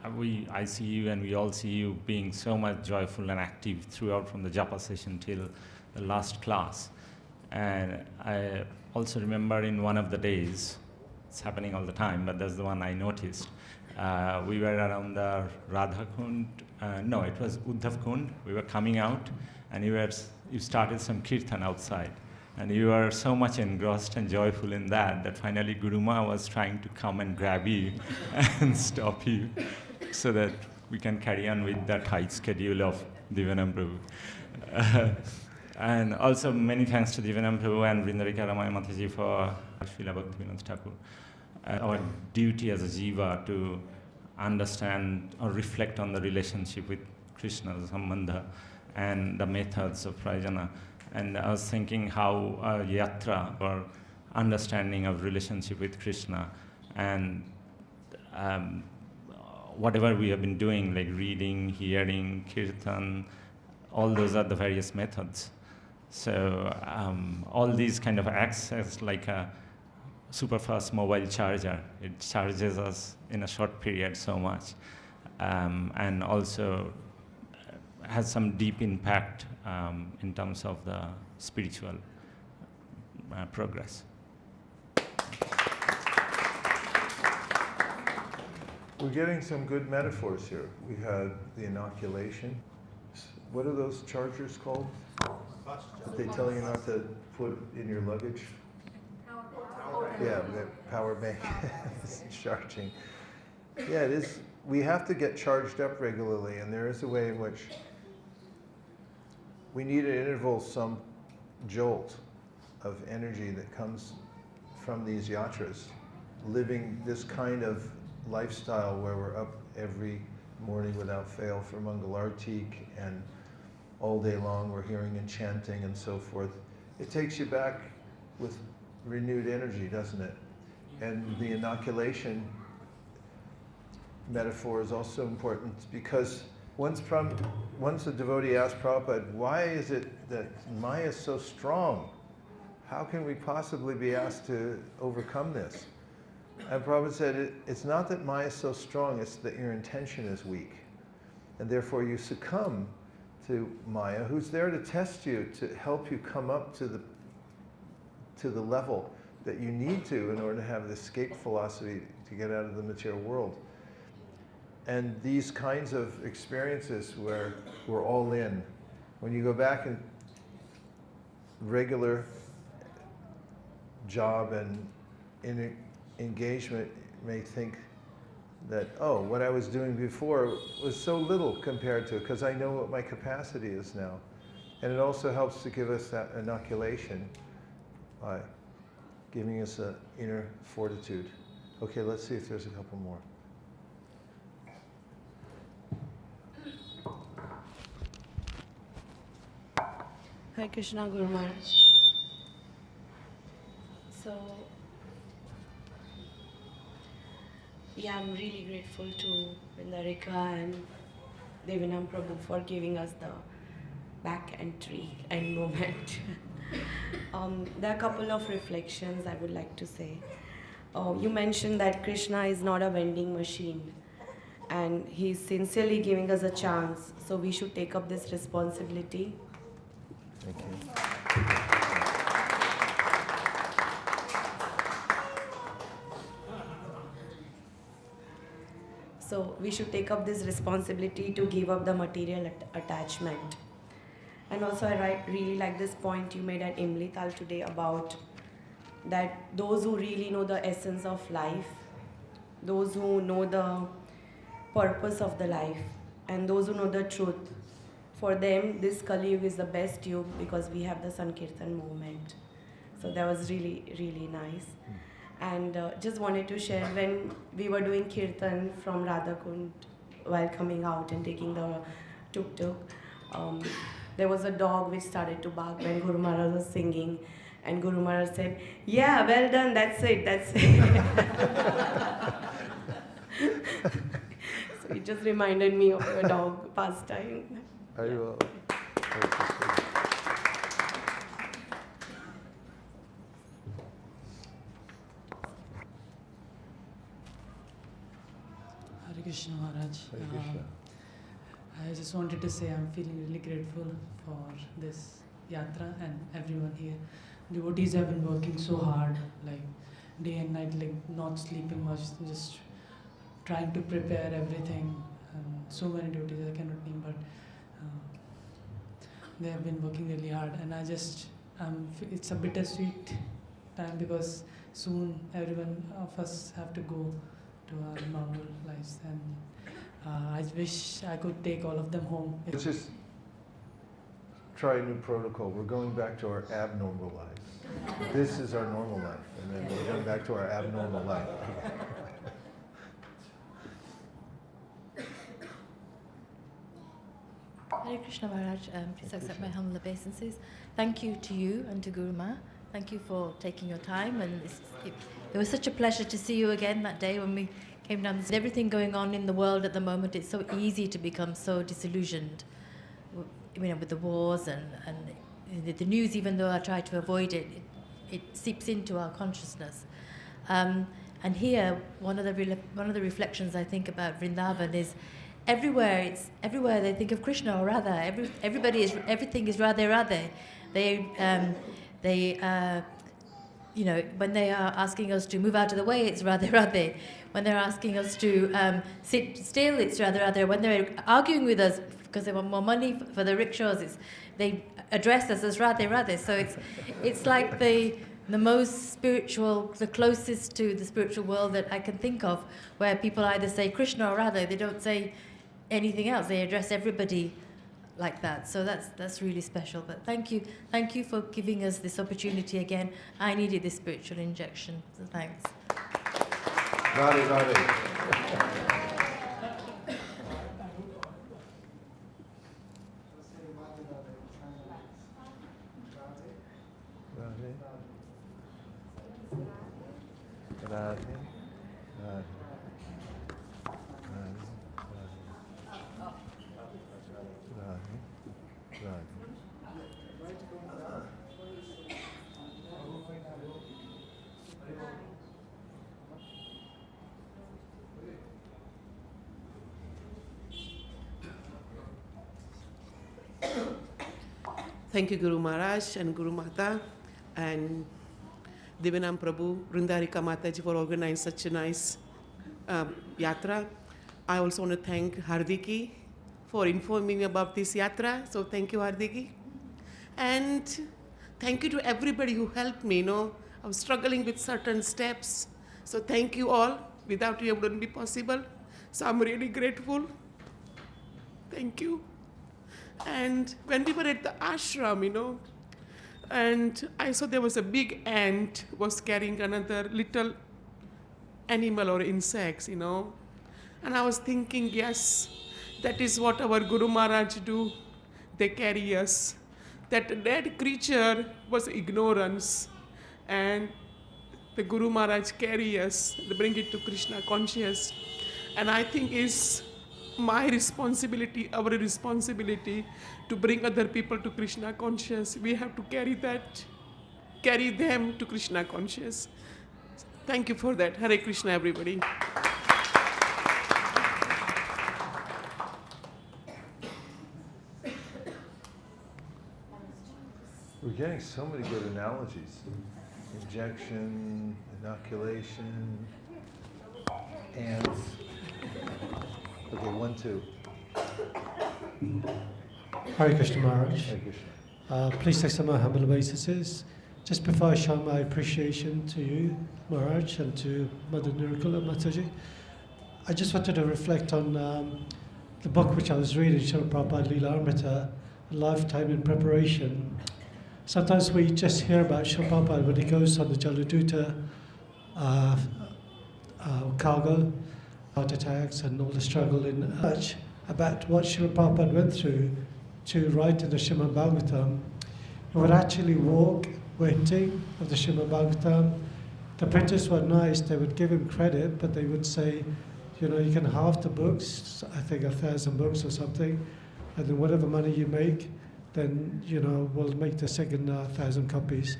I see you and we all see you being so much joyful and active throughout, from the japa session till the last class. And I also remember in one of the days, it's happening all the time, but that's the one I noticed. We were around the Radha Kund, it was Uddhav Kund. We were coming out, and you started some kirtan outside. And you were so much engrossed and joyful in that finally Guruma was trying to come and grab you and stop you so that we can carry on with that tight schedule of Divanam Prabhu. And also many thanks to Divanam Prabhu and Vrindavika Ramaya Mataji for Srila Bhaktivinoda Thakur. Our duty as a jiva to understand or reflect on the relationship with Krishna, the Sambandha, and the methods of prajana. And I was thinking how yatra, or understanding of relationship with Krishna, and whatever we have been doing, like reading, hearing, kirtan, all those are the various methods. So all these kind of acts as like a super fast mobile charger. It charges us in a short period so much, and also has some deep impact in terms of the spiritual progress. We're getting some good metaphors here. We had the inoculation. What are those chargers called? That they tell you not to put in your luggage? Yeah, the power bank is charging. Yeah, it is. We have to get charged up regularly, and there is a way in which we need at intervals some jolt of energy that comes from these yatras. Living this kind of lifestyle where we're up every morning without fail for Mangalartik, and all day long we're hearing and chanting and so forth. It takes you back with renewed energy, doesn't it? And the inoculation metaphor is also important because once a devotee asked Prabhupada, why is it that Maya is so strong? How can we possibly be asked to overcome this? And Prabhupada said, it's not that Maya is so strong, it's that your intention is weak. And therefore you succumb to Maya, who's there to test you, to help you come up to the level that you need to in order to have the escape philosophy to get out of the material world. And these kinds of experiences where we're all in, when you go back in regular job and in engagement, you may think that, oh, what I was doing before was so little compared to it, because I know what my capacity is now. And it also helps to give us that inoculation by giving us an inner fortitude. Okay, let's see if there's a couple more. Hare Krishna, Guru Maharaj. So, yeah, I'm really grateful to Vrindarika and Devanam Prabhu for giving us the back entry and moment. There are a couple of reflections I would like to say. You mentioned that Krishna is not a vending machine and he's sincerely giving us a chance, so we should take up this responsibility. Thank you. So we should take up this responsibility to give up the material attachment. And also I really like this point you made at Imlital today about that those who really know the essence of life, those who know the purpose of the life, and those who know the truth, for them this Kali Yuga is the best yuga because we have the Sankirtan movement. So that was really, really nice. And just wanted to share, when we were doing Kirtan from Radhakund while coming out and taking the tuk-tuk, there was a dog which started to bark when Guru Maharaj was singing. And Guru Maharaj said, yeah, well done, that's it, that's it. So it just reminded me of your dog pastime. Very well. Hare Krishna Maharaj. Hare Krishna. I just wanted to say I'm feeling really grateful for this yatra and everyone here. Devotees have been working so hard, like day and night, like not sleeping much, just trying to prepare everything. And so many devotees I cannot name, but they have been working really hard. And it's a bittersweet time because soon everyone of us have to go to our normal lives, and I wish I could take all of them home. Let's just try a new protocol. We're going back to our abnormal lives. This is our normal life, and then we're going back to our abnormal life. Hare Krishna Maharaj, please accept my humble obeisances. Thank you to you and to Guru Ma. Thank you for taking your time, and it was such a pleasure to see you again that day when we came down. With everything going on in the world at the moment, it's so easy to become so disillusioned, with the wars and the news. Even though I try to avoid it, it seeps into our consciousness. And here, one of the reflections I think about Vrindavan is everywhere they think of Krishna or Radha. Everything is Radhe Radhe. When they are asking us to move out of the way, it's Radhe Radhe. When they're asking us to sit still, it's Radhe Radhe. When they're arguing with us because they want more money for the rickshaws, they address us as Radhe Radhe. So it's like the most spiritual, the closest to the spiritual world that I can think of, where people either say Krishna or Radha. They don't say anything else. They address everybody like that. So that's really special. But thank you for giving us this opportunity again. I needed this spiritual injection. So thanks. Radhe, Radhe. Radhe, Radhe, Thank you, Guru Maharaj and Guru Mata and Divanam Prabhu, Vrindarika Mataji for organizing such a nice yatra. I also want to thank Hardiki for informing me about this yatra. So thank you, Hardiki. And thank you to everybody who helped me. I was struggling with certain steps. So thank you all. Without you, it wouldn't be possible. So I'm really grateful. Thank you. And when we were at the ashram, and I saw there was a big ant was carrying another little animal or insects, and I was thinking, yes, that is what our Guru Maharaj do. They carry us. That creature was ignorance, and the Guru Maharaj carry us, they bring it to Krishna conscious. And I think is my responsibility, our responsibility to bring other people to Krishna conscious. We have to carry them to Krishna conscious. Thank you for that. Hare Krishna, everybody. We're getting so many good analogies. Injection, inoculation, ants. Okay, 1, 2. Hare Krishna Maharaj. Hare Krishna. Please take some of my humble obeisances. Just before I show my appreciation to you, Maharaj, and to Mother Nirukula Mataji, I just wanted to reflect on the book which I was reading, Srila Prabhupada Leela Amrita, A Lifetime in Preparation. Sometimes we just hear about Srila Prabhupada when he goes on the Jaladuta cargo, heart attacks and all the struggle in much about what Srila Prabhupada went through to write in the Srimad Bhagavatam. He would actually walk waiting of the Srimad Bhagavatam. The printers were nice, they would give him credit, but they would say, you can halve the books, I think 1,000 books or something, and then whatever money you make, then, we'll make the second 1,000 copies.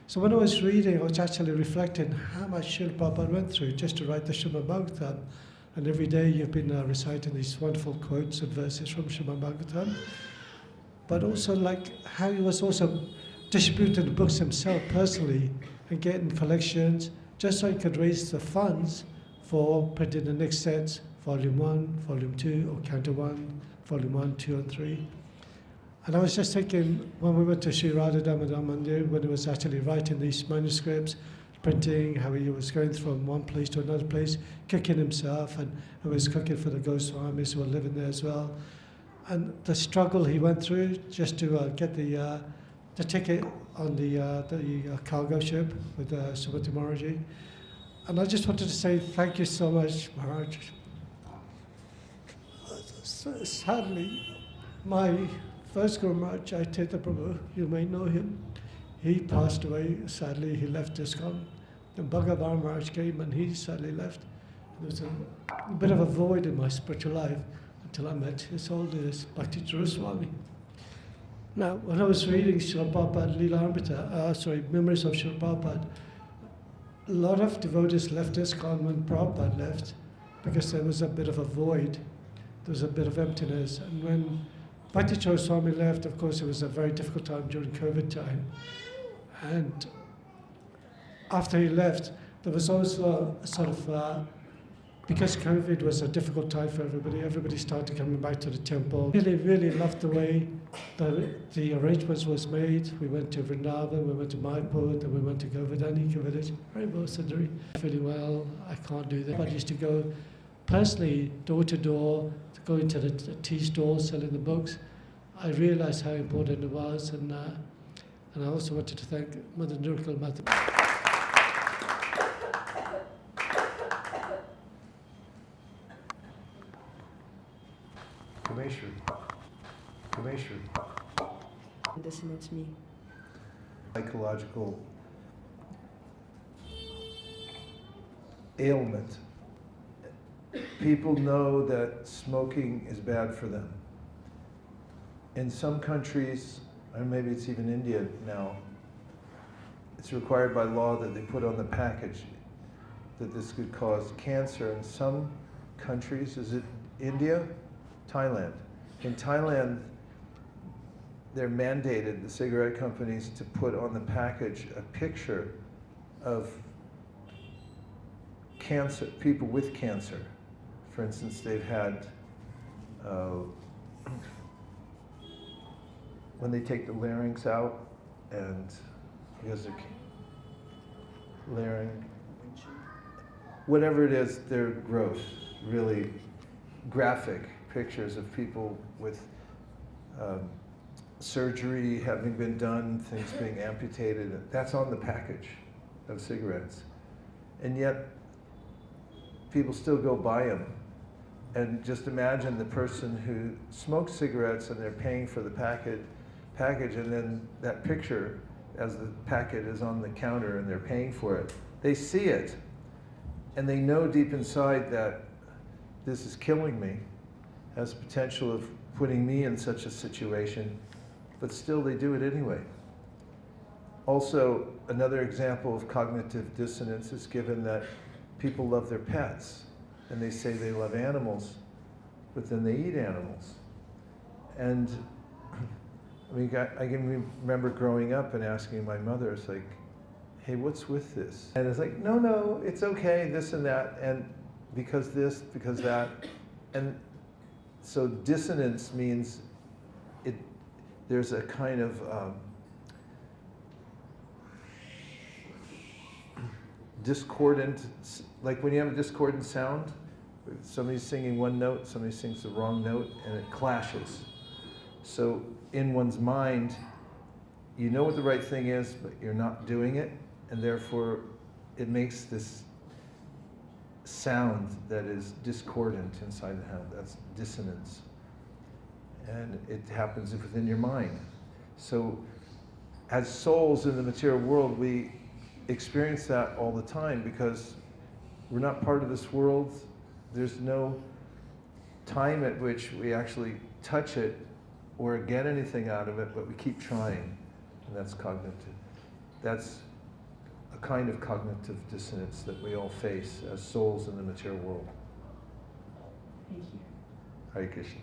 So when I was reading, I was actually reflecting how much Srila Prabhupada went through just to write the Srimad Bhagavatam. And every day you've been reciting these wonderful quotes and verses from Srimad Bhagavatam. But also how he was also distributing the books himself personally and getting collections just so he could raise the funds for printing the next sets, Volume 1, Volume 2, or Canto 1, Volume 1, 2, and 3. And I was just thinking, when we went to Sri Radha Damodar Mandir, when he was actually writing these manuscripts, printing, how he was going from one place to another place, cooking himself, and he was cooking for the Goswamis who were living there as well. And the struggle he went through just to get the ticket on the cargo ship with Subhati Maharaji. And I just wanted to say thank you so much, Maharaj. Sadly, my first Guru Maharaj, Chaitanya Prabhu, you may know him, he passed away. Sadly, he left ISKCON. Then Bhagavan Maharaj came and he sadly left. There was a bit of a void in my spiritual life until I met his oldest, Bhakti Swami. Now, when I was reading Srila Prabhupada Leela Amrita, Memories of Srila Prabhupada, a lot of devotees left ISKCON when Prabhupada left because there was a bit of a void. There was a bit of emptiness. And when Bhakti Swami left, of course, it was a very difficult time during COVID time. And after he left, there was also a sort of, because COVID was a difficult time for everybody started coming back to the temple. Really, really loved the way the arrangements was made. We went to Vrindavan, we went to Mayapur, then we went to Govardhani village. Very well, Sundari. Feeling well, I can't do that. I used to go personally, door to door, to go into the tea stalls, selling the books. I realized how important it was, and I also wanted to thank Mother Nirukula Mata. Kameshri. That's me. Psychological ailment. People know that smoking is bad for them. In some countries, and maybe it's even India now, it's required by law that they put on the package that this could cause cancer in some countries. Is it India? Thailand. In Thailand, they're mandated, the cigarette companies, to put on the package a picture of cancer, people with cancer. For instance, they've had, when they take the larynx out, and because they're larynx, whatever it is, they're gross, really graphic pictures of people with surgery having been done, things being amputated. That's on the package of cigarettes. And yet, people still go buy them. And just imagine the person who smokes cigarettes and they're paying for the package, and then that picture, as the packet is on the counter and they're paying for it, they see it. And they know deep inside that this is killing me, has potential of putting me in such a situation, but still they do it anyway. Also, another example of cognitive dissonance is given that people love their pets, and they say they love animals, but then they eat animals. And I mean, I can remember growing up and asking my mother, it's like, hey, what's with this? And it's like, no, it's okay, this and that, and because this, because that. And so dissonance means there's a kind of discordant, like when you have a discordant sound, somebody's singing one note, somebody sings the wrong note, and it clashes. So in one's mind, you know what the right thing is, but you're not doing it, and therefore it makes this sound that is discordant inside the head. That's dissonance. And it happens within your mind. So as souls in the material world, we experience that all the time because we're not part of this world. There's no time at which we actually touch it or get anything out of it, but we keep trying. And that's cognitive. That's a kind of cognitive dissonance that we all face as souls in the material world. Thank you. Hare Krishna.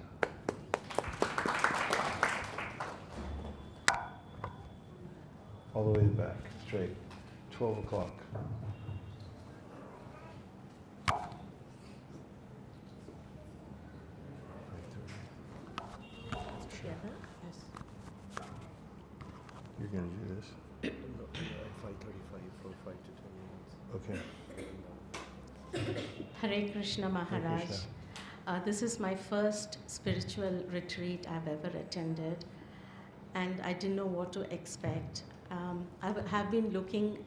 All the way to the back, straight. 12 o'clock. You're going to do this? 5:35, 5 to 20 minutes. Okay. Hare Krishna Maharaj. This is my first spiritual retreat I've ever attended, and I didn't know what to expect. I have been looking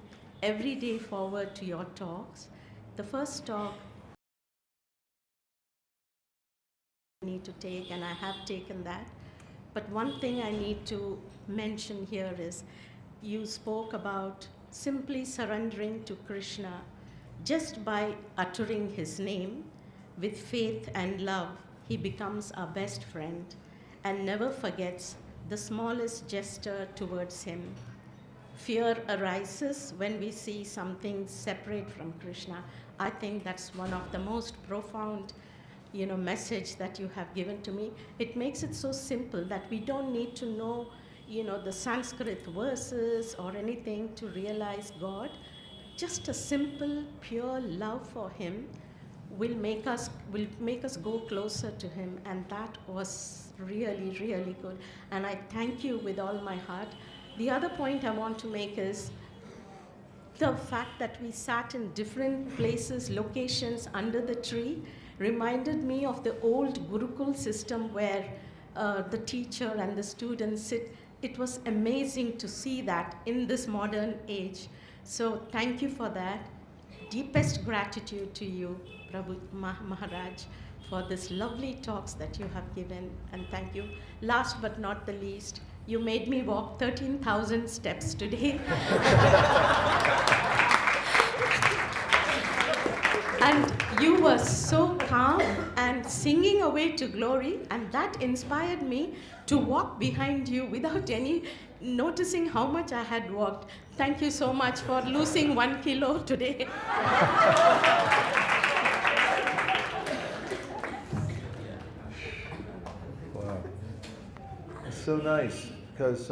every day forward to your talks. The first talk I need to take, and I have taken that. But one thing I need to mention here is you spoke about simply surrendering to Krishna just by uttering his name. With faith and love, he becomes our best friend and never forgets the smallest gesture towards him. Fear arises when we see something separate from Krishna. I think that's one of the most profound, message that you have given to me. It makes it so simple that we don't need to know, the Sanskrit verses or anything to realize God. Just a simple, pure love for him will make us go closer to him, and that was really, really good. And I thank you with all my heart. The other point I want to make is the fact that we sat in different places, locations under the tree, reminded me of the old Gurukul system where the teacher and the students sit. It was amazing to see that in this modern age. So thank you for that. Deepest gratitude to you, Prabhu Maharaj, for this lovely talks that you have given, and thank you. Last but not the least, you made me walk 13,000 steps today. And you were so calm and and singing away to glory, and that inspired me to walk behind you without any noticing how much I had walked. Thank you so much for losing 1 kilo today. Wow. It's so nice because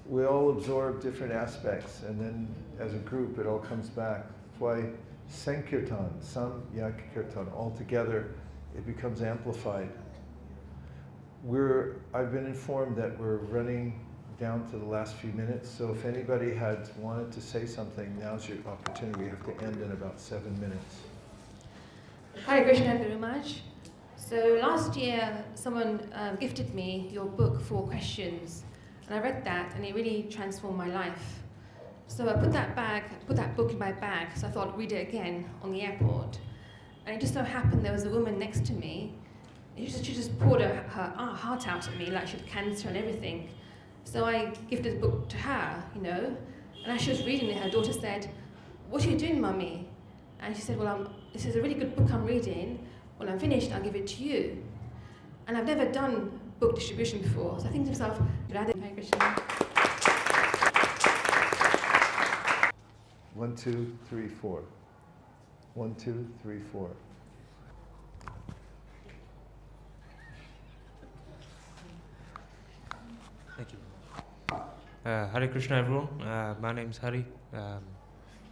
we all absorb different aspects, and then as a group it all comes back. That's why Sankirtan, Samyak-kirtan, all together, it becomes amplified. I've been informed that we're running down to the last few minutes, so if anybody had wanted to say something, now's your opportunity. We have to end in about 7 minutes. Hare Krishna, Guru Maharaj. So last year, someone gifted me your book, 4 Questions, and I read that, and it really transformed my life. So I put that book in my bag, so I thought I'd read it again on the airport. And it just so happened there was a woman next to me. She just poured her heart out at me like she had cancer and everything. So I gifted the book to her, and as she was reading it, her daughter said, "What are you doing, Mummy?" And she said, "Well, this is a really good book I'm reading. When I'm finished, I'll give it to you." And I've never done book distribution before, so I think to myself, Hare Krishna. 1, 2, 3, 4. 1, 2, 3, 4. Thank you. Hare Krishna, everyone. My name's Hari.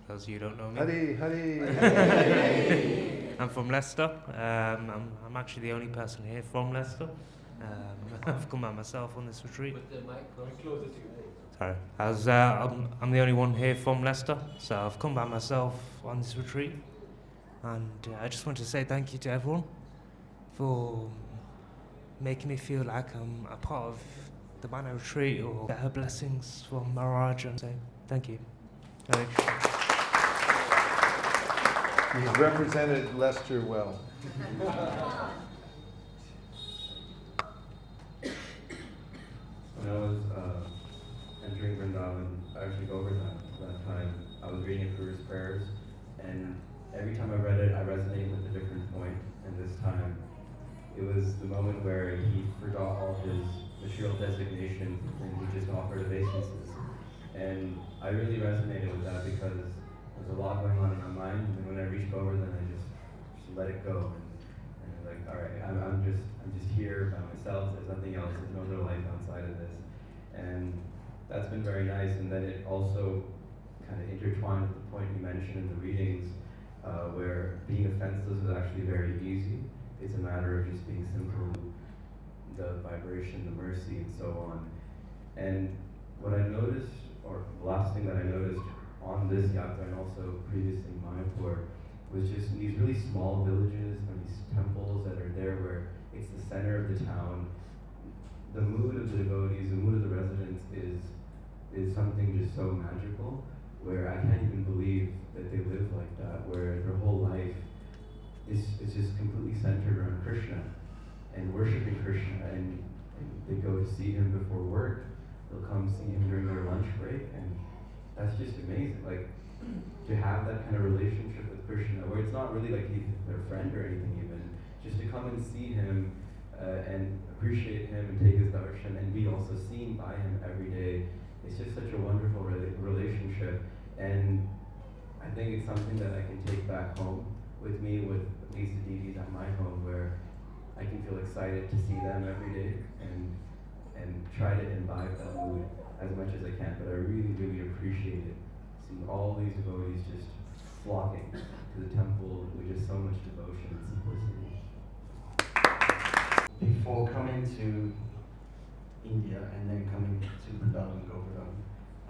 Those of you who don't know me. Hari. I'm from Leicester. I'm actually the only person here from Leicester. I've come by myself on this retreat. With the mic closer to you. Sorry. I'm the only one here from Leicester, so I've come by myself on this retreat. And I just want to say thank you to everyone for making me feel like I'm a part of the Mana retreat or get her blessings from Maharaj, and say thank you. You've represented Leicester well. When I was entering Vrindavan, actually over that time, I was reading Guru's prayers, and every time I read it, I resonated with a different point. And this time, it was the moment where he forgot all his material designations and he just offered obeisances. And I really resonated with that because there's a lot going on in my mind, and when I reached over, then I just let it go. And like, all right, I'm just here by myself. There's nothing else. There's no other life outside of this. And that's been very nice. And then it also kind of intertwined with the point you mentioned in the readings, where being offenseless is actually very easy. It's a matter of just being simple, the vibration, the mercy, and so on. And what I noticed, or the last thing that I noticed on this yatra and also previously in Manipur, was just these really small villages and these temples that are there where it's the center of the town. The mood of the devotees, the mood of the residents is something just so magical, where I can't even believe that they live like that, where their whole life is just completely centered around Krishna and worshiping Krishna, and they go to see him before work, they'll come see him during their lunch break, and that's just amazing. Like, to have that kind of relationship with Krishna, where it's not really like he's their friend or anything even, just to come and see him and appreciate him and take his darshan and be also seen by him every day. It's just such a wonderful relationship, and I think it's something that I can take back home with me, with at least the deities at my home, where I can feel excited to see them every day and try to imbibe that mood as much as I can. But I really, really appreciate it, seeing all these devotees just flocking to the temple with just so much devotion and simplicity. Before coming to India and then coming to Vrindavan, Govardhan,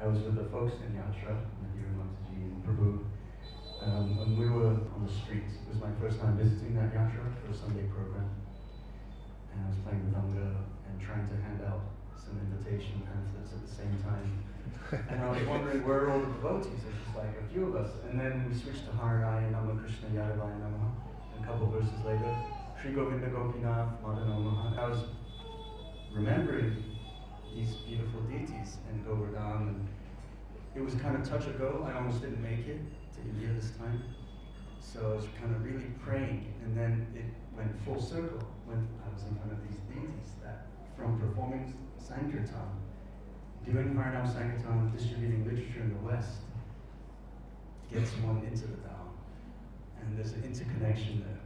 I was with the folks in Yatra, Nadira Mataji and Prabhu, and we were on the streets. It was my first time visiting that Yatra for a Sunday program, and I was playing Mridanga and trying to hand out some invitation pamphlets at the same time. And I was wondering where are all the devotees? There's just like a few of us. And then we switched to Harinaya Nama Krishna Yadavaya Namaha, and a couple verses later, Shri Govinda Gopinath Madano Maha. I was remembering these beautiful deities in Govardhan, and it was kind of touch and go. I almost didn't make it to India this time. So I was kind of really praying, and then it went full circle when I was in front of these deities that from performing Sankirtan, doing Harinam Sankirtan, distributing literature in the West, gets one into the Tao. And there's an interconnection there,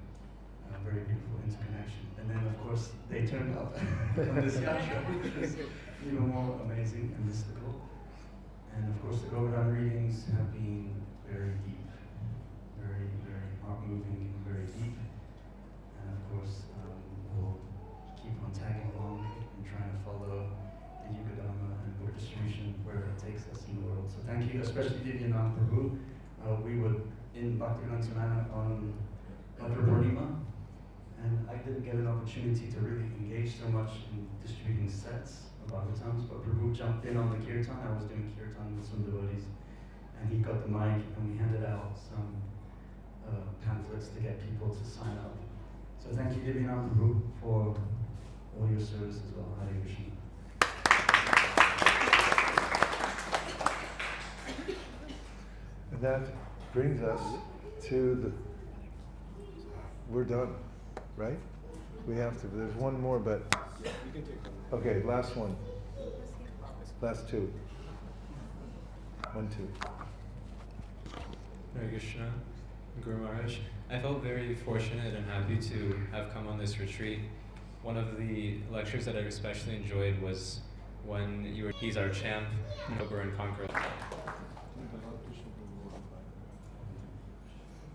a very beautiful interconnection. And then of course they turned up on this yatra, which was even more amazing and mystical. And of course the Govardhan readings have been very deep, very, very heart-moving and very deep. And of course we'll keep on tagging along and trying to follow the Yuga Dharma and book distribution wherever it takes us in the world. So thank you, especially Divyanand Prabhu. We were in Bhaktivedanta Samana on Bhadra Purnima, and I didn't get an opportunity to really engage so much in distributing sets of Bhagavatams, but Prabhu jumped in on the kirtan. I was doing kirtan with some devotees, and he got the mic, and we handed out some pamphlets to get people to sign up. So thank you, Divyanand Prabhu, for all your service as well. Hare Krishna. And that brings us to the, we're done, right? We have to, there's one more, but, okay, last one. Last two. 1, 2. Hare Krishna, Guru Maharaj. I felt very fortunate and happy to have come on this retreat. One of the lectures that I especially enjoyed was when you were, he's our champ, Conquer and Conquer.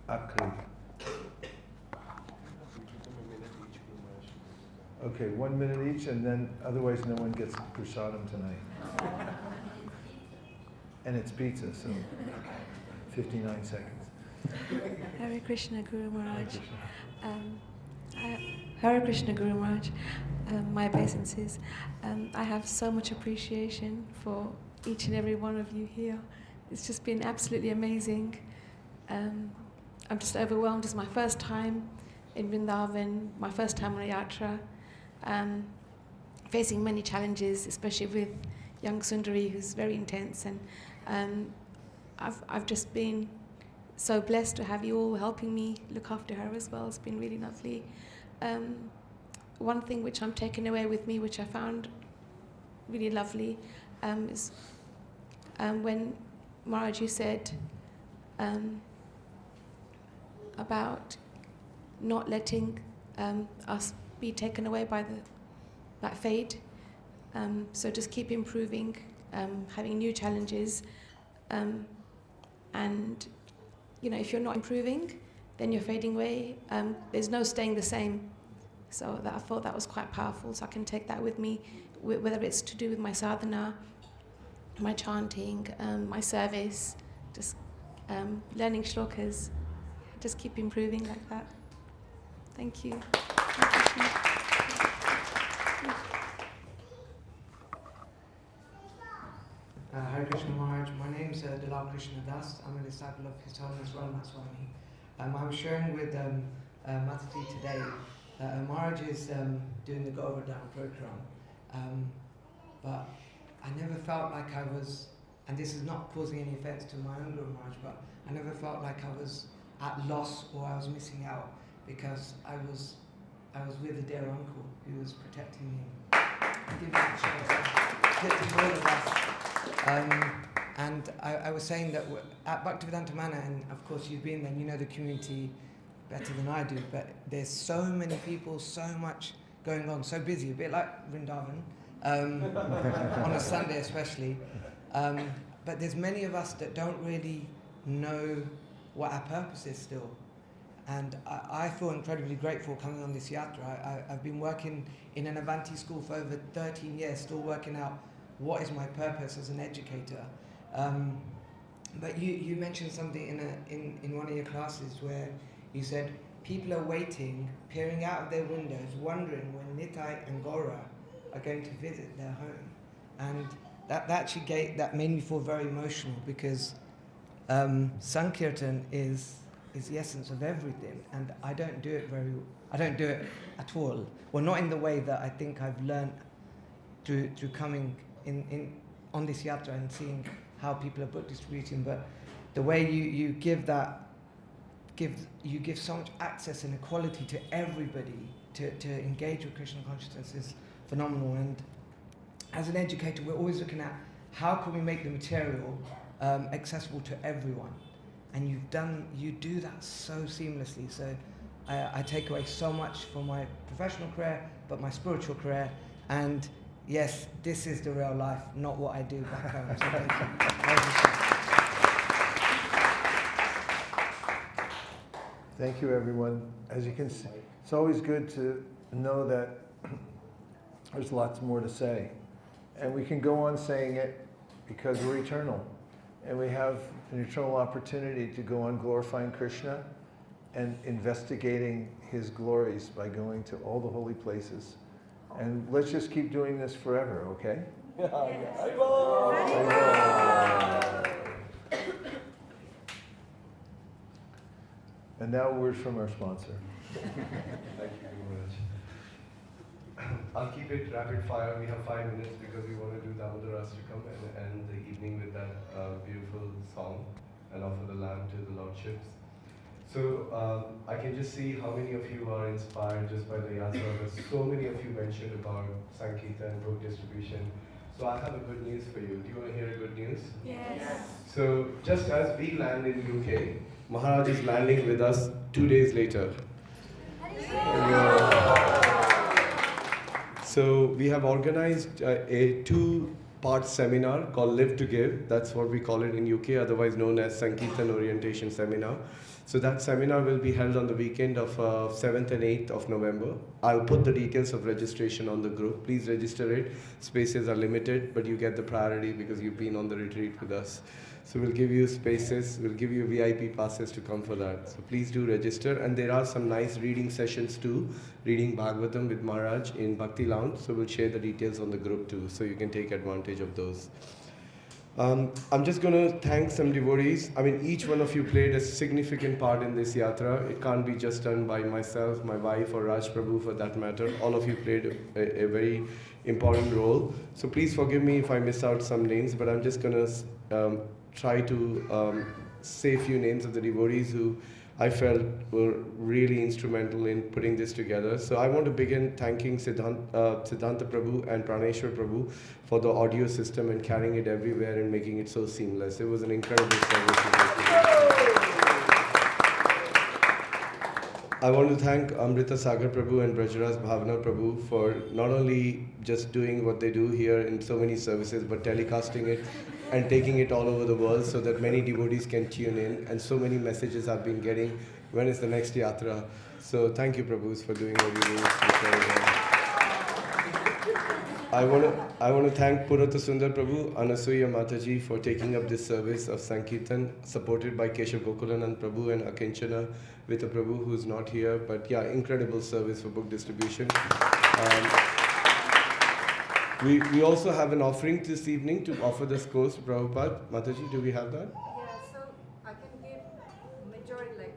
Akri. Okay, 1 minute each, and then otherwise no one gets prasadam tonight. And it's pizza, so 59 seconds. Hare Krishna Guru Maharaj. Hare Krishna Guru Maharaj. My obeisances. I have so much appreciation for each and every one of you here. It's just been absolutely amazing. I'm just overwhelmed. It's my first time in Vrindavan, my first time on a yatra, facing many challenges, especially with young Sundari, who's very intense. And I've just been so blessed to have you all helping me look after her as well. It's been really lovely. One thing which I'm taking away with me, which I found really lovely, is when Maharaj, you said about not letting us be taken away by that fate. So just keep improving, having new challenges, and if you're not improving, then you're fading away. There's no staying the same. So I thought that was quite powerful. So I can take that with me, whether it's to do with my sadhana, my chanting, my service, just learning shlokas. Just keep improving like that. Thank you. Hare Krishna Maharaj. My name is Dalal Krishna Das. I'm a disciple of His Holiness Radha Swami. I was sharing with Mataji today that Maharaj is doing the Govardhan program. But I never felt like I was, and this is not causing any offense to my own Guru Maharaj, but I never felt like I was at loss or I was missing out, because I was with a dear uncle who was protecting me, giving me protecting all of us. And I was saying that at Bhaktivedanta Mana, and of course you've been there, you know the community better than I do, but there's so many people, so much going on, so busy, a bit like Vrindavan, on a Sunday especially. But there's many of us that don't really know what our purpose is still. And I feel incredibly grateful coming on this yatra. I've been working in an Avanti school for over 13 years, still working out what is my purpose as an educator. But you mentioned something in one of your classes where you said people are waiting, peering out of their windows, wondering when Nitai and Gora are going to visit their home. And that made me feel very emotional, because Sankirtan is the essence of everything, and I don't do it at all. Well, not in the way that I think I've learned through coming on this yatra and seeing how people are book distributing, but the way you give you give so much access and equality to everybody to engage with Krishna consciousness is phenomenal. And as an educator, we're always looking at how can we make the material accessible to everyone. And you do that so seamlessly. So I take away so much from my professional career, but my spiritual career. And yes, this is the real life, not what I do back home. So thank you. Thank you, everyone. As you can see, it's always good to know that there's lots more to say. And we can go on saying it because we're eternal. And we have an eternal opportunity to go on glorifying Krishna and investigating his glories by going to all the holy places. And let's just keep doing this forever, okay? Yes. And now a word from our sponsor. Thank you very much. I'll keep it rapid fire. We have 5 minutes because we want to do Damodar Ashtakam and end the evening with that beautiful song and offer the lamb to the Lordships. So I can just see how many of you are inspired just by the yatra, but so many of you mentioned about Sankirtan and book distribution. So I have a good news for you. Do you want to hear a good news? Yes. So just as we land in UK, Maharaj is landing with us 2 days later. So we have organized a 2-part seminar called Live to Give. That's what we call it in UK, otherwise known as Sankirtan Orientation Seminar. So that seminar will be held on the weekend of 7th and 8th of November. I'll put the details of registration on the group. Please register it. Spaces are limited, but you get the priority because you've been on the retreat with us. So we'll give you spaces, we'll give you VIP passes to come for that. So please do register. And there are some nice reading sessions too, reading Bhagavatam with Maharaj in Bhakti Lounge. So we'll share the details on the group too, so you can take advantage of those. I'm just going to thank some devotees. I mean, each one of you played a significant part in this yatra. It can't be just done by myself, my wife, or Raj Prabhu for that matter. All of you played a very important role. So please forgive me if I miss out some names, but I'm just going to try to say a few names of the devotees who I felt were really instrumental in putting this together. So I want to begin thanking Siddhanta Prabhu and Praneshwar Prabhu for the audio system and carrying it everywhere and making it so seamless. It was an incredible service. I want to thank Amrita Sagar Prabhu and Brajraj Bhavana Prabhu for not only just doing what they do here in so many services, but telecasting it and taking it all over the world so that many devotees can tune in. And so many messages I've been getting, when is the next yatra? So thank you, Prabhus, for doing what you do. I want to thank Purata Sundar Prabhu, Anasuya Mataji for taking up this service of Sankirtan, supported by Keshav Gokulanand Prabhu and Akinchana Vita Prabhu, who's not here. But yeah, incredible service for book distribution. We also have an offering this evening to offer this course to Prabhupada. Mataji, do we have that? Yeah, so I can give majority, like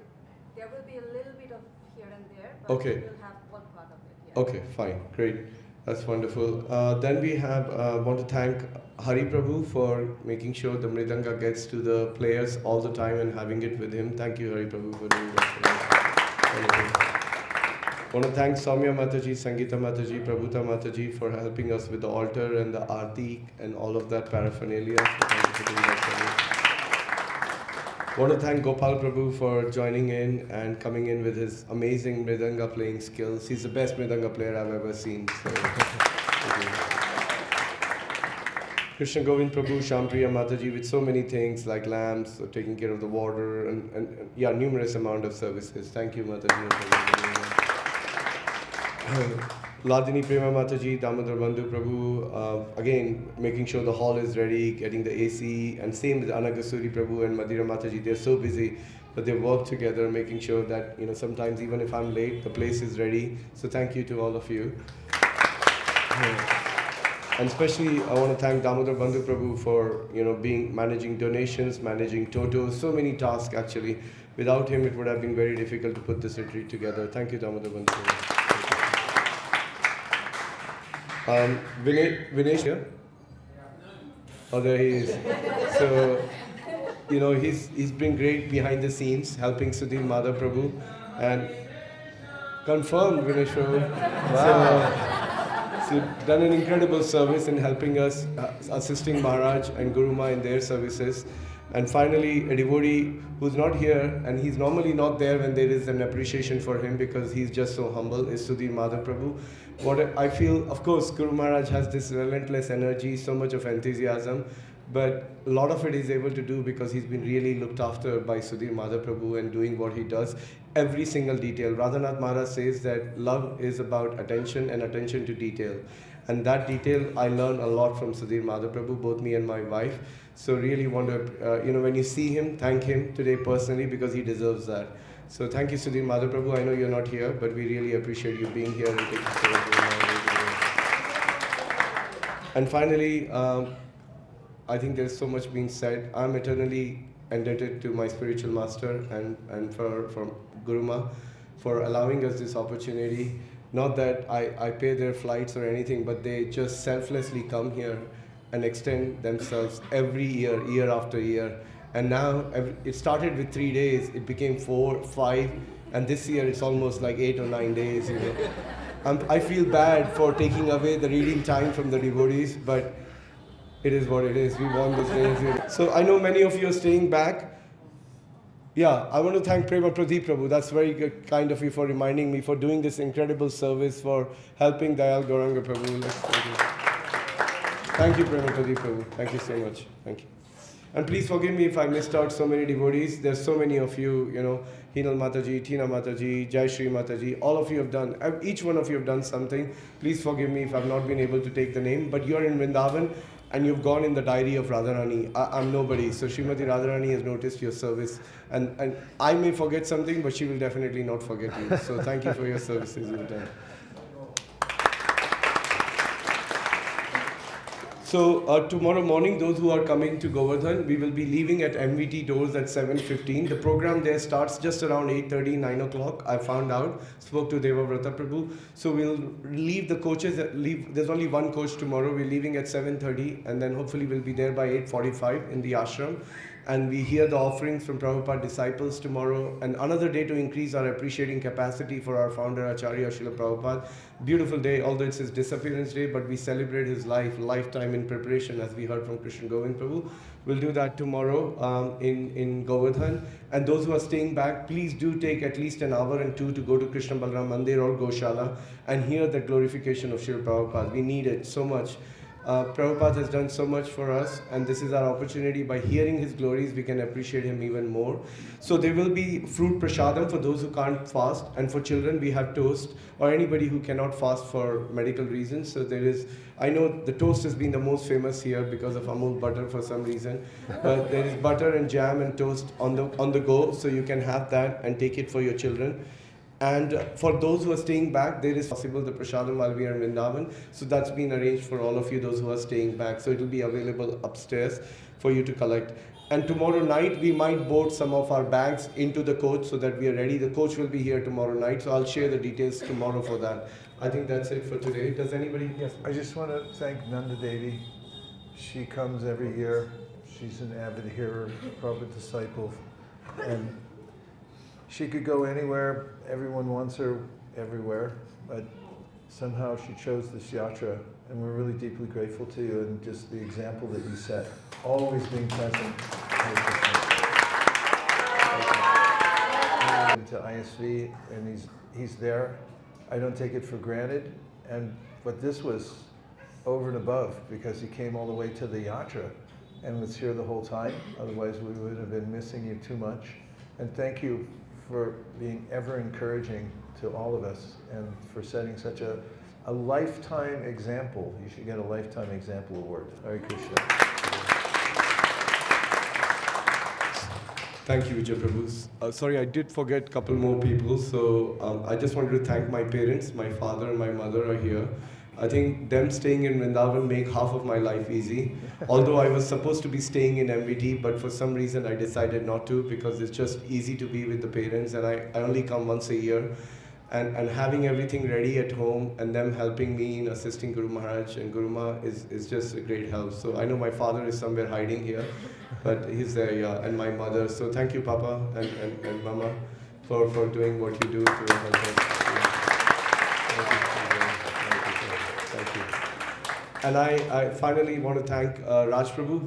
there will be a little bit of here and there, but Okay. we'll have one part of it. Yeah. Okay, fine, great. That's wonderful. Then we have want to thank Hari Prabhu for making sure the Mridanga gets to the players all the time and having it with him. Thank you, Hari Prabhu, for doing that for us. I want to thank Soumya Mataji, Sangeeta Mataji, Prabhuta Mataji for helping us with the altar and the aarti and all of that paraphernalia. So thank you for doing that for me. I want to thank Gopal Prabhu for joining in and coming in with his amazing Mridanga playing skills. He's the best Mridanga player I've ever seen. So, Krishna Govind Prabhu, Shampriya Mataji with so many things like lamps, or taking care of the water, and yeah, numerous amount of services. Thank you, Mataji. Ladini Prema Mataji, Damodar Bandhu Prabhu, again, making sure the hall is ready, getting the AC, and same with Anagasuri Prabhu and Madhira Mataji. They're so busy, but they work together, making sure that, sometimes even if I'm late, the place is ready. So thank you to all of you. And especially, I want to thank Damodar Bandhu Prabhu for, managing donations, managing Toto, so many tasks actually. Without him, it would have been very difficult to put this retreat together. Thank you, Damodar Bandhu Prabhu. Vinesh here? Oh, there he is. So, he's been great behind the scenes, helping Sudhir Madhav Prabhu, and confirmed Vineshwar. So done an incredible service in helping us, assisting Maharaj and Guruma in their services. And finally, a devotee who's not here, and he's normally not there when there is an appreciation for him because he's just so humble, is Sudhir Madhav Prabhu. What I feel, of course, Guru Maharaj has this relentless energy, so much of enthusiasm, but a lot of it is able to do because he's been really looked after by Sudhir Madhav Prabhu and doing what he does. Every single detail. Radhanath Maharaj says that love is about attention and attention to detail. And that detail I learned a lot from Sudhir Madhav Prabhu, both me and my wife. So really want to, when you see him, thank him today personally because he deserves that. So thank you, Sudhir Madhav Prabhu. I know you're not here, but we really appreciate you being here and taking care of Guru Maharaj. And finally, I think there's so much being said. I'm eternally indebted to my spiritual master and for Guruma for allowing us this opportunity. Not that I pay their flights or anything, but they just selflessly come here and extend themselves every year, year after year. And now it started with 3 days, it became 4, 5, and this year it's almost like 8 or 9 days. I feel bad for taking away the reading time from the devotees, but it is what it is. We want those days. So I know many of you are staying back. Yeah, I want to thank Prema Pradeep Prabhu. That's very good, kind of you for reminding me, for doing this incredible service, for helping Dayal Gauranga Prabhu. Thank you, Prema Pradeep Prabhu. Thank you so much. Thank you. And please forgive me if I missed out so many devotees. There's so many of you, Hinal Mataji, Tina Mataji, Jai Shri Mataji. All of you have done, each one of you have done something. Please forgive me if I've not been able to take the name. But you're in Vrindavan and you've gone in the diary of Radharani. I'm nobody. So Srimati Radharani has noticed your service. And I may forget something, but she will definitely not forget you. So thank you for your services you've done. So tomorrow morning, those who are coming to Govardhan, we will be leaving at MVT doors at 7:15. The program there starts just around 8:30, 9 o'clock. I found out, spoke to Devavrata Prabhu. So we'll leave the coaches, there's only one coach tomorrow. We're leaving at 7:30 and then hopefully we'll be there by 8:45 in the ashram. And we hear the offerings from Prabhupada disciples tomorrow. And another day to increase our appreciating capacity for our founder, Acharya Srila Prabhupada. Beautiful day, although it's his disappearance day, but we celebrate his lifetime in preparation, as we heard from Krishna Govind Prabhu. We'll do that tomorrow in Govardhan. And those who are staying back, please do take at least an hour and 2 to go to Krishna Balram Mandir or Goshala and hear the glorification of Srila Prabhupada. We need it so much. Prabhupada has done so much for us, and this is our opportunity. By hearing his glories, we can appreciate him even more. So there will be fruit prasadam for those who can't fast, and for children we have toast, or anybody who cannot fast for medical reasons. So there is, I know the toast has been the most famous here because of Amul butter for some reason, but there is butter and jam and toast on the go, so you can have that and take it for your children. And for those who are staying back, there is possible the prasadam while we are in Vrindavan. So that's been arranged for all of you, those who are staying back. So it will be available upstairs for you to collect. And tomorrow night, we might board some of our bags into the coach so that we are ready. The coach will be here tomorrow night, so I'll share the details tomorrow for that. I think that's it for today. Does anybody? Yes. I just want to thank Nanda Devi. She comes every year. She's an avid hearer, Prabhupada disciple. And she could go anywhere, everyone wants her everywhere, but somehow she chose this yatra, and we're really deeply grateful to you and just the example that you set, always being present. To ISV, and he's there. I don't take it for granted, but this was over and above because he came all the way to the yatra and was here the whole time. Otherwise, we would have been missing you too much. And thank you for being ever encouraging to all of us and for setting such a lifetime example. You should get a Lifetime Example Award. Hare Krishna. Thank you, Vijay Prabhu. Sorry, I did forget a couple more people. So I just wanted to thank my parents. My father and my mother are here. I think them staying in Vrindavan make half of my life easy. Although I was supposed to be staying in MVT, but for some reason I decided not to because it's just easy to be with the parents, and I only come once a year. and having everything ready at home and them helping me in assisting Guru Maharaj and Guru Ma is just a great help. So I know my father is somewhere hiding here, but he's there, yeah, and my mother. So thank you, Papa and Mama, for doing what you do to help us. Thank you. And I finally want to thank Raj Prabhu,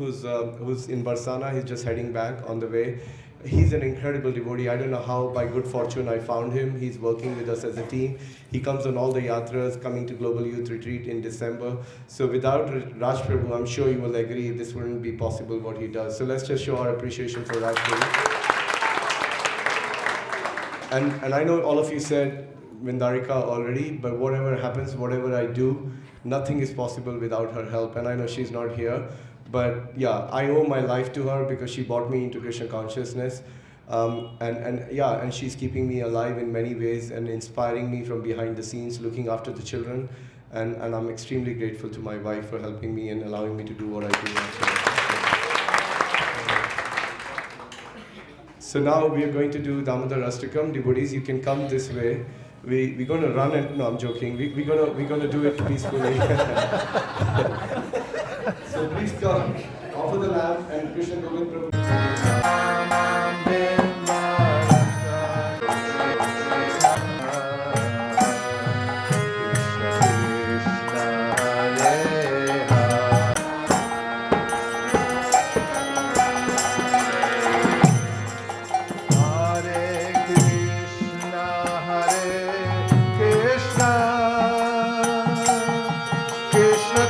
who's in Barsana. He's just heading back on the way. He's an incredible devotee. I don't know how, by good fortune, I found him. He's working with us as a team. He comes on all the yatras, coming to Global Youth Retreat in December. So without Raj Prabhu, I'm sure you will agree this wouldn't be possible what he does. So let's just show our appreciation for Raj Prabhu. And I know all of you said Vindarika already, but whatever happens, whatever I do, nothing is possible without her help. And I know she's not here. But yeah, I owe my life to her because she brought me into Krishna consciousness. And she's keeping me alive in many ways and inspiring me from behind the scenes, looking after the children. And I'm extremely grateful to my wife for helping me and allowing me to do what I do. So now we are going to do Damodar Ashtakam. Devotees, you can come this way. We're going to run and, no, I'm joking. We're going to do it peacefully. So please come, offer the lamp and Krishna Govind Prabhu. Krishna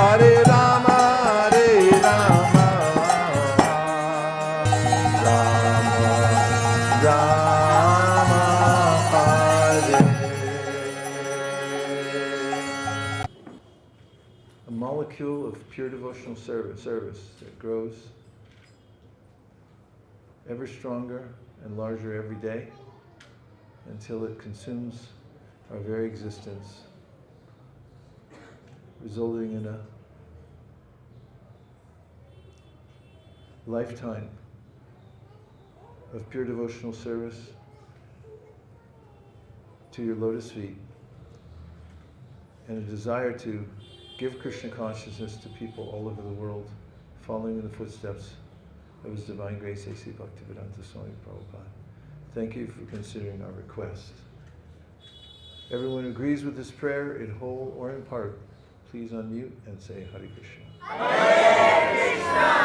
Hare Rama, Hare Rama, Rama Rama, Hare. A molecule of pure devotional service that grows ever stronger and larger every day until it consumes our very existence, resulting in a lifetime of pure devotional service to your lotus feet, and a desire to give Krishna consciousness to people all over the world, following in the footsteps of His Divine Grace A.C. Bhaktivedanta Swami Prabhupada. Thank you for considering our request. Everyone who agrees with this prayer, in whole or in part, please unmute and say Hare Krishna. Hare Krishna!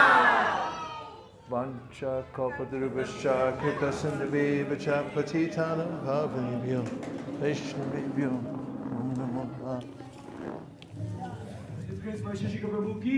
Vancha kalpadurubhascha kripa sindhubheva patitanam bhavanebhyo vaishnavebhyo namo namaha. Krishna Prabhu ki